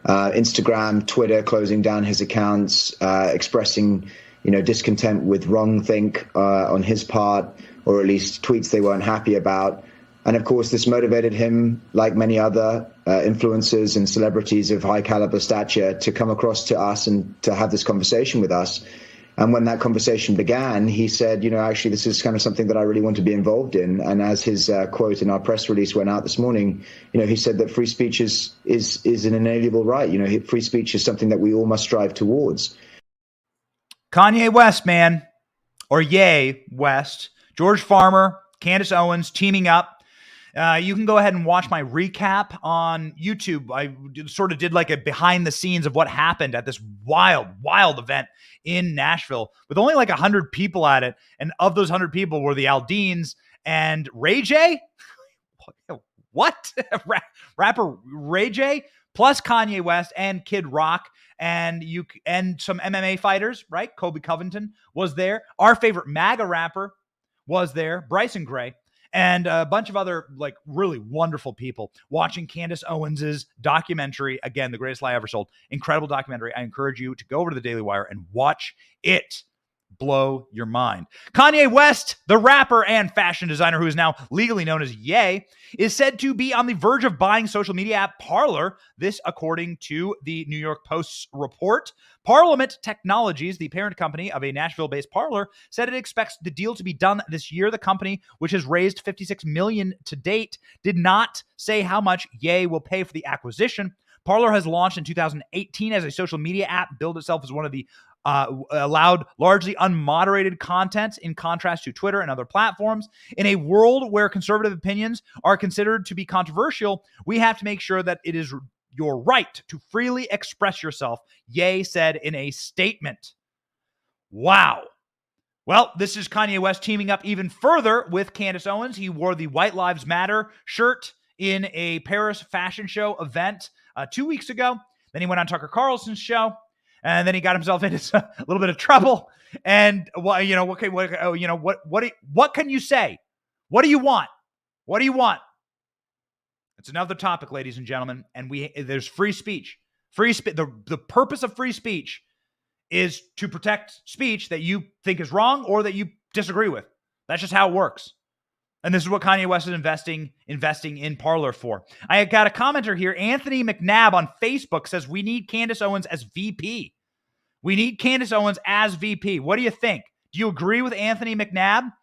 Instagram, Twitter closing down his accounts, expressing discontent with wrongthink on his part, or at least tweets they weren't happy about. And of course, this motivated him, like many other influencers and celebrities of high caliber stature, to come across to us and to have this conversation with us. And when that conversation began, he said, actually, this is kind of something that I really want to be involved in. And as his quote in our press release went out this morning, he said that free speech is an inalienable right. Free speech is something that we all must strive towards. Kanye West, man, or Ye West, George Farmer, Candace Owens teaming up. You can go ahead and watch my recap on YouTube. I sort of did like a behind the scenes of what happened at this wild event in Nashville with only like 100 people at it. And of those 100 people were the Aldeans and Ray J. What? Rapper Ray J plus Kanye West and Kid Rock and some MMA fighters, right? Kobe Covington was there. Our favorite MAGA rapper was there, Bryson Gray. And a bunch of other like really wonderful people watching Candace Owens's documentary. Again, The Greatest Lie Ever Sold. Incredible documentary. I encourage you to go over to the Daily Wire and watch it. Blow your mind. Kanye West, the rapper and fashion designer who is now legally known as Ye, is said to be on the verge of buying social media app Parler. This according to the New York Post's report. Parliament Technologies, the parent company of a Nashville-based Parler, said it expects the deal to be done this year. The company, which has raised $56 million to date, did not say how much Ye will pay for the acquisition. Parler has launched in 2018 as a social media app, billed itself as one of the allowed largely unmoderated content in contrast to Twitter and other platforms. In a world where conservative opinions are considered to be controversial, we have to make sure that it is your right to freely express yourself, Ye said in a statement. Wow. Well, this is Kanye West teaming up even further with Candace Owens. He wore the White Lives Matter shirt in a Paris fashion show event 2 weeks ago. Then he went on Tucker Carlson's show. And then he got himself into a little bit of trouble. And what can you say? What do you want? What do you want? It's another topic, ladies and gentlemen. And there's free speech. The purpose of free speech is to protect speech that you think is wrong or that you disagree with. That's just how it works. And this is what Kanye West is investing in Parler for. I got a commenter here. Anthony McNabb on Facebook says, we need Candace Owens as VP. We need Candace Owens as VP. What do you think? Do you agree with Anthony McNabb?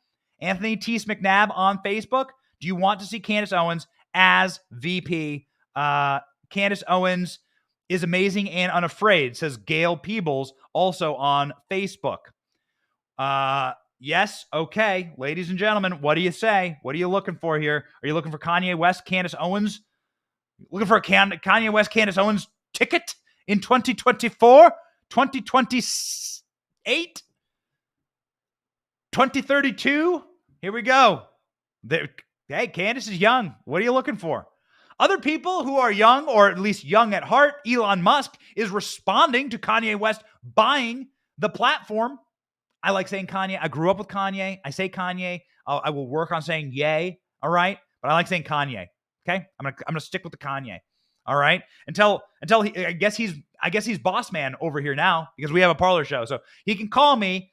Anthony Teese McNabb on Facebook? Do you want to see Candace Owens as VP? Candace Owens is amazing and unafraid, says Gail Peebles, also on Facebook. Yes, okay. Ladies and gentlemen, what do you say? What are you looking for here? Are you looking for Kanye West, Candace Owens? Looking for a Kanye West, Candace Owens ticket in 2024, 2028, 2032? Here we go. Hey, Candace is young. What are you looking for? Other people who are young, or at least young at heart, Elon Musk is responding to Kanye West buying the platform. I like saying Kanye. I grew up with Kanye. I say Kanye. I will work on saying yay. All right. But I like saying Kanye. Okay. I'm gonna stick with the Kanye. All right. Until he, I guess he's boss man over here now because we have a Parler show. So he can call me.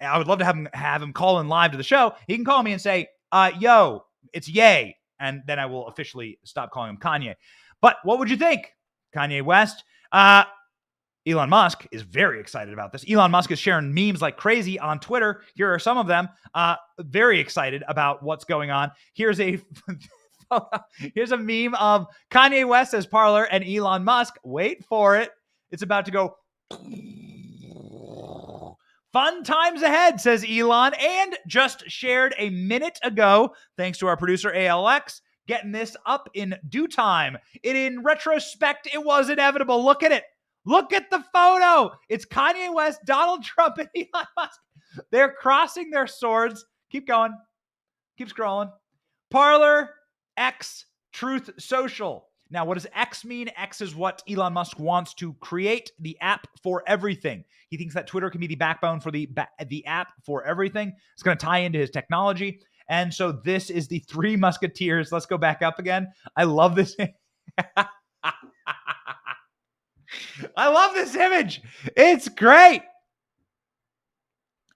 I would love to have him call in live to the show. He can call me and say, yo, it's yay. And then I will officially stop calling him Kanye. But what would you think, Kanye West? Elon Musk is very excited about this. Elon Musk is sharing memes like crazy on Twitter. Here are some of them. Very excited about what's going on. Here's a meme of Kanye West as Parler and Elon Musk. Wait for it. It's about to go. Fun times ahead, says Elon, and just shared a minute ago, thanks to our producer ALX, getting this up in due time. In retrospect, it was inevitable. Look at it. Look at the photo. It's Kanye West, Donald Trump, and Elon Musk. They're crossing their swords. Keep going. Keep scrolling. Parler, X, Truth Social. Now, what does X mean? X is what Elon Musk wants to create, the app for everything. He thinks that Twitter can be the backbone for the app for everything. It's going to tie into his technology. And so this is the Three Musketeers. Let's go back up again. I love this. I love this image. It's great.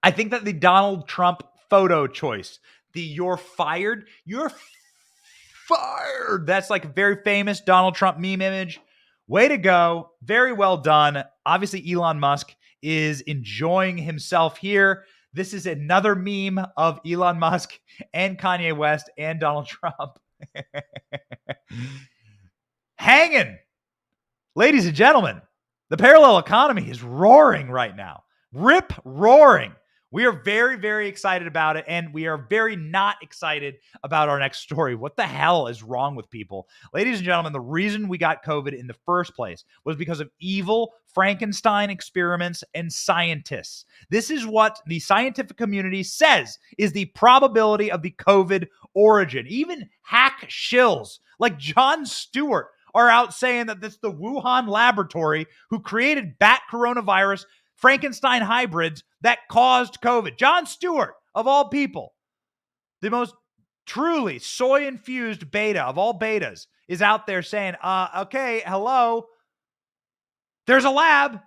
I think that the Donald Trump photo choice, the you're fired, that's like a very famous Donald Trump meme image. Way to go. Very well done. Obviously, Elon Musk is enjoying himself here. This is another meme of Elon Musk and Kanye West and Donald Trump. Hanging. Ladies and gentlemen, the parallel economy is roaring right now. Rip roaring. We are very, very excited about it, and we are very not excited about our next story. What the hell is wrong with people? Ladies and gentlemen, the reason we got COVID in the first place was because of evil Frankenstein experiments and scientists. This is what the scientific community says is the probability of the COVID origin. Even hack shills like Jon Stewart are out saying that it's the Wuhan laboratory who created bat coronavirus Frankenstein hybrids that caused COVID. Jon Stewart, of all people, the most truly soy-infused beta of all betas, is out there saying, okay, hello, there's a lab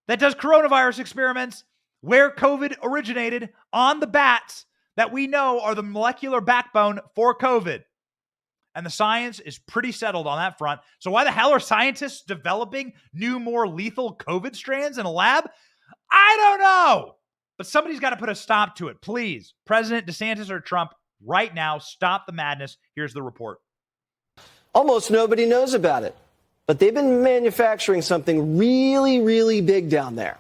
that does coronavirus experiments where COVID originated on the bats that we know are the molecular backbone for COVID. And the science is pretty settled on that front. So why the hell are scientists developing new, more lethal COVID strands in a lab? I don't know. But somebody's got to put a stop to it. Please, President DeSantis or Trump, right now, stop the madness. Here's the report. Almost nobody knows about it, but they've been manufacturing something really, really big down there.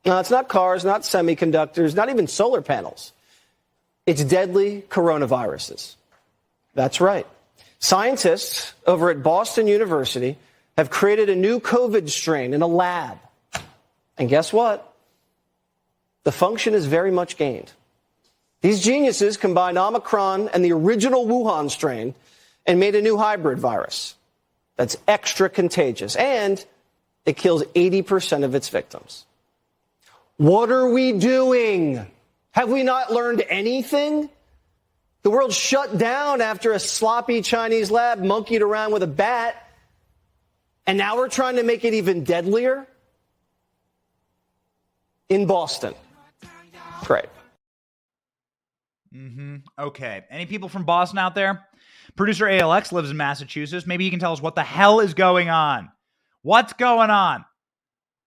Now, it's not cars, not semiconductors, not even solar panels. It's deadly coronaviruses. That's right. Scientists over at Boston University have created a new COVID strain in a lab. And guess what? The function is very much gained. These geniuses combined Omicron and the original Wuhan strain and made a new hybrid virus that's extra contagious, and it kills 80% of its victims. What are we doing? Have we not learned anything? The world shut down after a sloppy Chinese lab monkeyed around with a bat, And now we're trying to make it even deadlier in Boston. Great. Okay. Any people from Boston out there? Producer ALX lives in Massachusetts. Maybe he can tell us what the hell is going on. What's going on?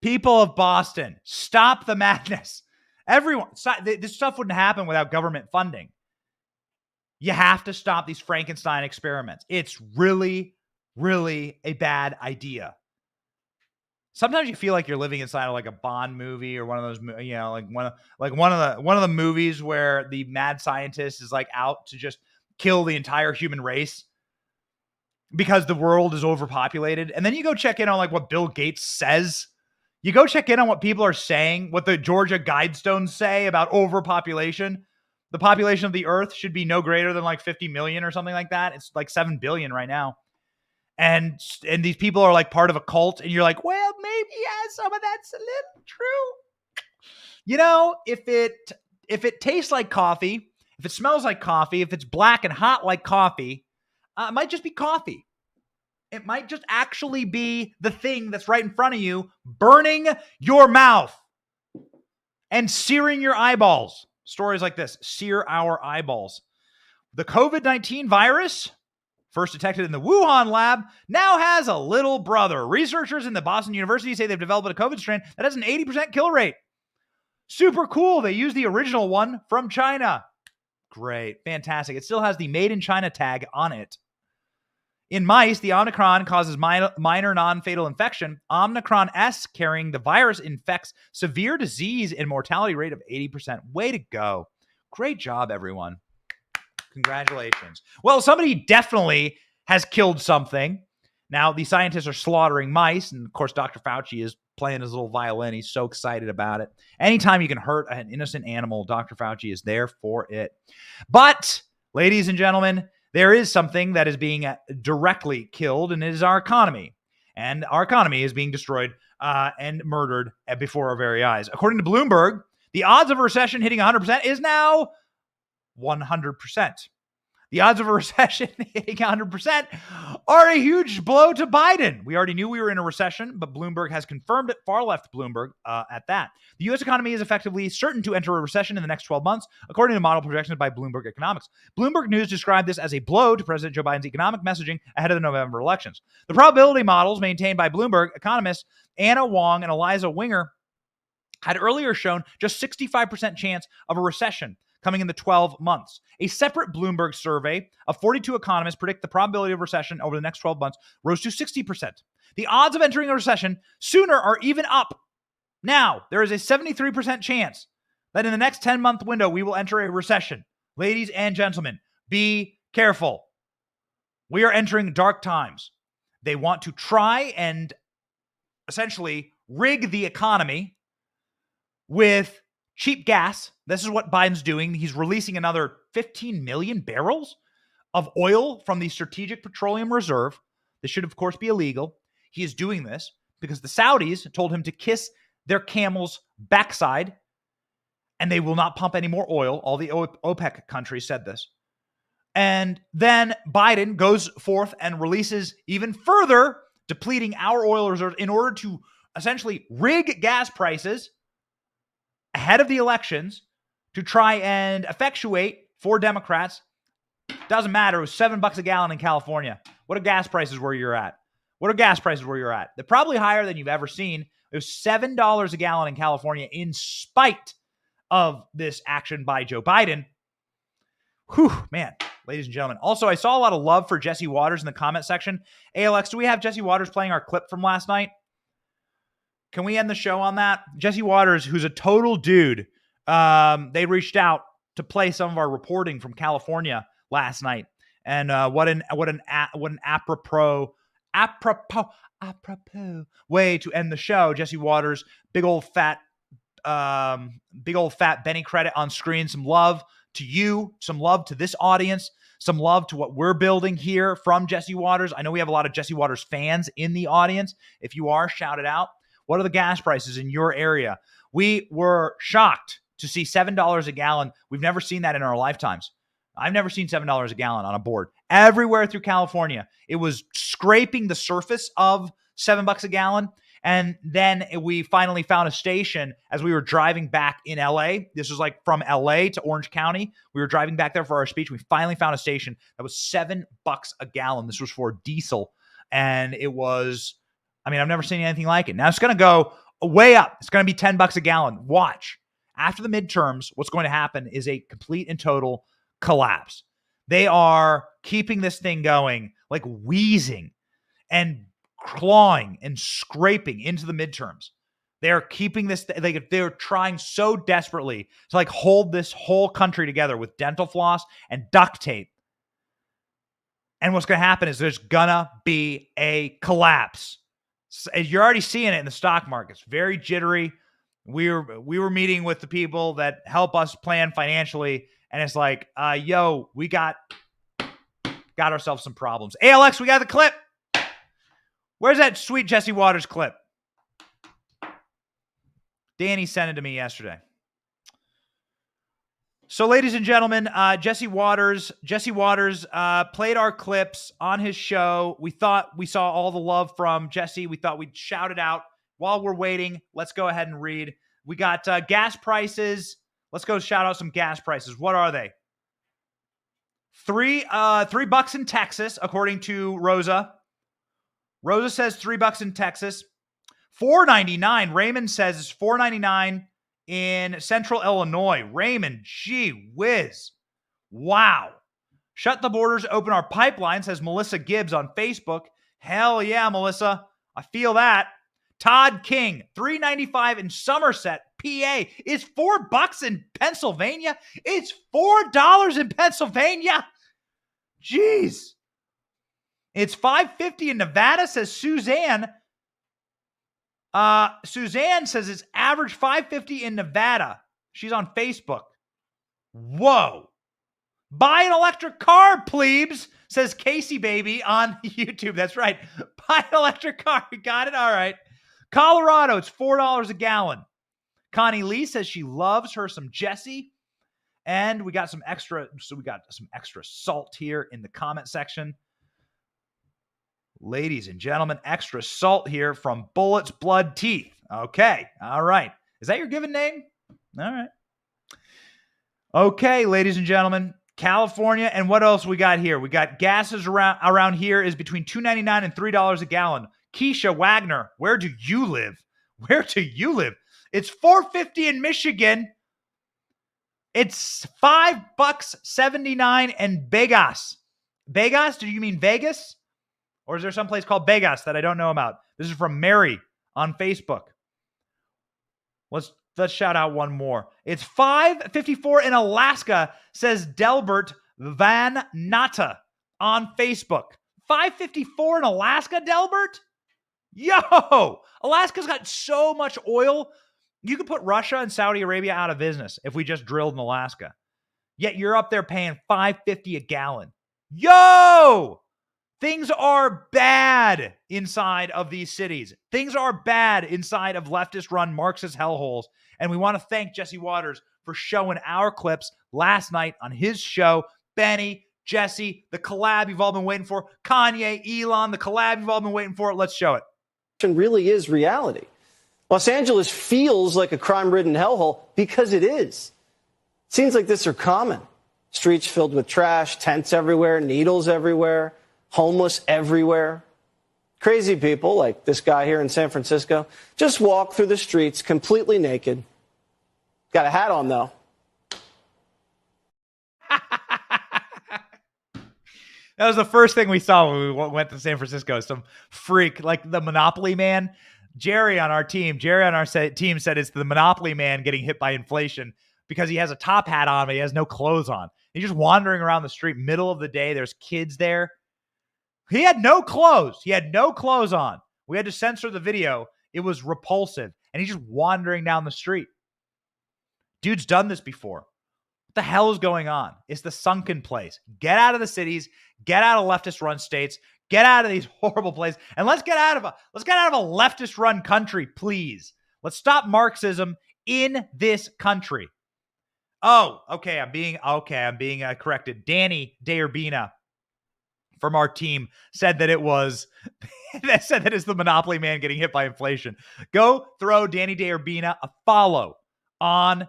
People of Boston, stop the madness. Everyone, this stuff wouldn't happen without government funding. You have to stop these Frankenstein experiments. It's really, really a bad idea. Sometimes you feel like you're living inside of like a Bond movie or one of those, one of the movies where the mad scientist is like out to just kill the entire human race because the world is overpopulated. And then you go check in on like what Bill Gates says. You go check in on what people are saying, what the Georgia Guidestones say about overpopulation. The population of the earth should be no greater than like 50 million or something like that. It's like 7 billion right now. And these people are like part of a cult, and you're like, well, maybe some of that's a little true. You know, if it tastes like coffee, if it smells like coffee, if it's black and hot like coffee, it might just be coffee. It might just actually be the thing that's right in front of you, burning your mouth and searing your eyeballs. Stories like this sear our eyeballs. The COVID-19 virus, first detected in the Wuhan lab, now has a little brother. Researchers in the Boston University say they've developed a COVID strain that has an 80% kill rate. Super cool. They used the original one from China. Great. Fantastic. It still has the Made in China tag on it. In mice, the Omicron causes minor non-fatal infection. Omicron S carrying the virus infects severe disease and mortality rate of 80%. Way to go. Great job, everyone. Congratulations. Well, somebody definitely has killed something. Now, the scientists are slaughtering mice, and of course, Dr. Fauci is playing his little violin. He's so excited about it. Anytime you can hurt an innocent animal, Dr. Fauci is there for it. But, ladies and gentlemen, there is something that is being directly killed, and it is our economy. And our economy is being destroyed and murdered before our very eyes. According to Bloomberg, the odds of a recession hitting 100% is now 100%. The odds of a recession hitting 100% are a huge blow to Biden. We already knew we were in a recession, but Bloomberg has confirmed it, far left Bloomberg at that. The U.S. economy is effectively certain to enter a recession in the next 12 months, according to model projections by Bloomberg Economics. Bloomberg News described this as a blow to President Joe Biden's economic messaging ahead of the November elections. The probability models maintained by Bloomberg economists Anna Wong and Eliza Winger had earlier shown just 65% chance of a recession coming in the 12 months. A separate Bloomberg survey of 42 economists predict the probability of recession over the next 12 months rose to 60%. The odds of entering a recession sooner are even up. Now, there is a 73% chance that in the next 10-month window, we will enter a recession. Ladies and gentlemen, be careful. We are entering dark times. They want to try and essentially rig the economy with cheap gas. This is what Biden's doing. He's releasing another 15 million barrels of oil from the Strategic Petroleum Reserve. This should, of course, be illegal. He is doing this because the Saudis told him to kiss their camel's backside, and they will not pump any more oil. All the OPEC countries said this. And then Biden goes forth and releases even further, depleting our oil reserves in order to essentially rig gas prices ahead of the elections to try and effectuate for Democrats. Doesn't matter. It was $7 a gallon in California. What are gas prices where you're at? They're probably higher than you've ever seen. It was $7 a gallon in California in spite of this action by Joe Biden. Whew, man, ladies and gentlemen. Also, I saw a lot of love for Jesse Waters in the comment section. ALX, do we have Jesse Waters playing our clip from last night? Can we end the show on that? Jesse Waters, who's a total dude, they reached out to play some of our reporting from California last night, and what an apropos way to end the show. Jesse Waters, big old fat Benny credit on screen. Some love to you, some love to this audience, some love to what we're building here from Jesse Waters. I know we have a lot of Jesse Waters fans in the audience. If you are, shout it out. What are the gas prices in your area? We were shocked to see $7 a gallon. We've never seen that in our lifetimes. I've never seen $7 a gallon on a board. Everywhere through California, it was scraping the surface of $7 a gallon. And then we finally found a station as we were driving back in LA. This was like from LA to Orange County. We were driving back there for our speech. We finally found a station that was $7 a gallon. This was for diesel. And it was, I mean, I've never seen anything like it. Now it's going to go way up. It's going to be $10 a gallon. Watch. After the midterms, what's going to happen is a complete and total collapse. They are keeping this thing going, like wheezing and clawing and scraping into the midterms. They're keeping this, they're trying so desperately to like hold this whole country together with dental floss and duct tape. And what's going to happen is there's gonna be a collapse. You're already seeing it in the stock markets. Very jittery. We were meeting with the people that help us plan financially, and it's like, yo, we got ourselves some problems. ALX, we got the clip. Where's that sweet Jesse Waters clip? Danny sent it to me yesterday. So, ladies and gentlemen, Jesse Waters played our clips on his show. We thought we saw all the love from Jesse. We thought we'd shout it out. While we're waiting, let's go ahead and read. We got gas prices. Let's go shout out some gas prices. What are they? $3 in Texas, according to Rosa. Rosa says $3 in Texas. $4.99. Raymond says it's $4.99 in Central Illinois. Raymond, gee whiz. Wow. Shut the borders, open our pipeline, says Melissa Gibbs on Facebook. Hell yeah, Melissa. I feel that. Todd King, $3.95 in Somerset, PA. Is $4 in Pennsylvania? It's $4 in Pennsylvania. Jeez. It's $5.50 in Nevada, says Suzanne. Suzanne says it's average $5.50 in Nevada. She's on Facebook. Whoa. Buy an electric car, plebes, says Casey Baby on YouTube. That's right. Buy an electric car. You got it? All right. Colorado, it's $4 a gallon. Connie Lee says she loves her some Jesse. And we got some extra salt here in the comment section. Ladies and gentlemen, extra salt here from Bullets, Blood, Teeth. Okay. All right. Is that your given name? All right. Okay, ladies and gentlemen, California. And what else we got here? We got gases around here is between $2.99 and $3 a gallon. Keisha Wagner, where do you live? Where do you live? It's $4.50 in Michigan. It's $5.79 in Vegas. Vegas? Do you mean Vegas? Or is there some place called Vegas that I don't know about? This is from Mary on Facebook. Let's shout out one more. It's $5.54 in Alaska, says Delbert Van Natta on Facebook. $5.54 in Alaska, Delbert? Yo! Alaska's got so much oil. You could put Russia and Saudi Arabia out of business if we just drilled in Alaska. Yet you're up there paying $5.50 a gallon. Yo! Things are bad inside of these cities. Things are bad inside of leftist-run Marxist hellholes. And we want to thank Jesse Waters for showing our clips last night on his show. Benny, Jesse, the collab you've all been waiting for. Kanye, Elon, the collab you've all been waiting for. Let's show it. Really is reality. Los Angeles feels like a crime-ridden hellhole because it is. Scenes like this are common. Streets filled with trash, tents everywhere, needles everywhere, homeless everywhere. Crazy people like this guy here in San Francisco just walk through the streets completely naked. Got a hat on, though. That was the first thing we saw when we went to San Francisco. Some freak, like the Monopoly man. Jerry on our team said it's the Monopoly man getting hit by inflation because he has a top hat on, but he has no clothes on. He's just wandering around the street, middle of the day. There's kids there. He had no clothes. He had no clothes on. We had to censor the video. It was repulsive. And he's just wandering down the street. Dude's done this before. What the hell is going on? It's the sunken place. Get out of the cities. Get out of leftist-run states. Get out of these horrible places. And let's get out of a leftist-run country, please. Let's stop Marxism in this country. Oh, okay. I'm being corrected. Danny Deyerbina from our team said that it was, that said that it's the Monopoly man getting hit by inflation. Go throw Danny DeUrbina a follow on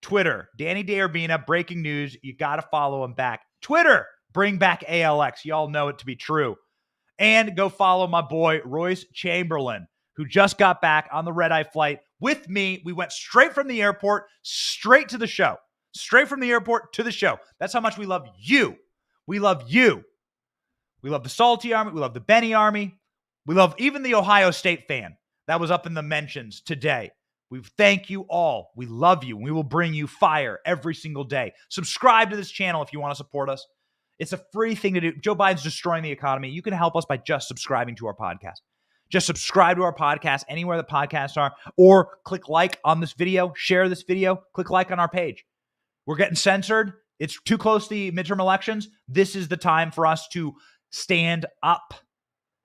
Twitter. Danny DeUrbina, breaking news. You got to follow him back. Twitter, bring back ALX. Y'all know it to be true. And go follow my boy, Royce Chamberlain, who just got back on the red-eye flight with me. We went straight from the airport, straight to the show. Straight from the airport to the show. That's how much we love you. We love you. We love the Salty Army. We love the Benny Army. We love even the Ohio State fan that was up in the mentions today. We thank you all. We love you. We will bring you fire every single day. Subscribe to this channel if you want to support us. It's a free thing to do. Joe Biden's destroying the economy. You can help us by just subscribing to our podcast. Just subscribe to our podcast anywhere the podcasts are, or click like on this video, share this video, click like on our page. We're getting censored. It's too close to the midterm elections. This is the time for us to stand up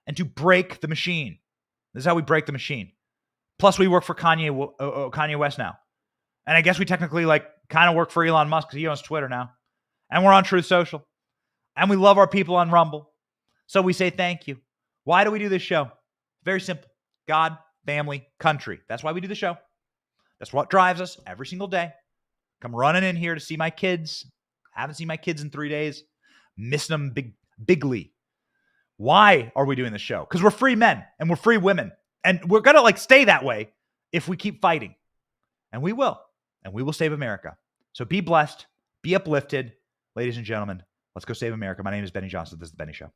and to break the machine. This is how we break the machine. Plus, we work for Kanye West now. And I guess we technically kind of work for Elon Musk because he owns Twitter now. And we're on Truth Social. And we love our people on Rumble. So we say thank you. Why do we do this show? Very simple. God, family, country. That's why we do the show. That's what drives us every single day. Come running in here to see my kids. Haven't seen my kids in 3 days. Missing them bigly. Why are we doing this show? Because we're free men and we're free women. And we're going to stay that way if we keep fighting. And we will. And we will save America. So be blessed. Be uplifted. Ladies and gentlemen, let's go save America. My name is Benny Johnson. This is The Benny Show.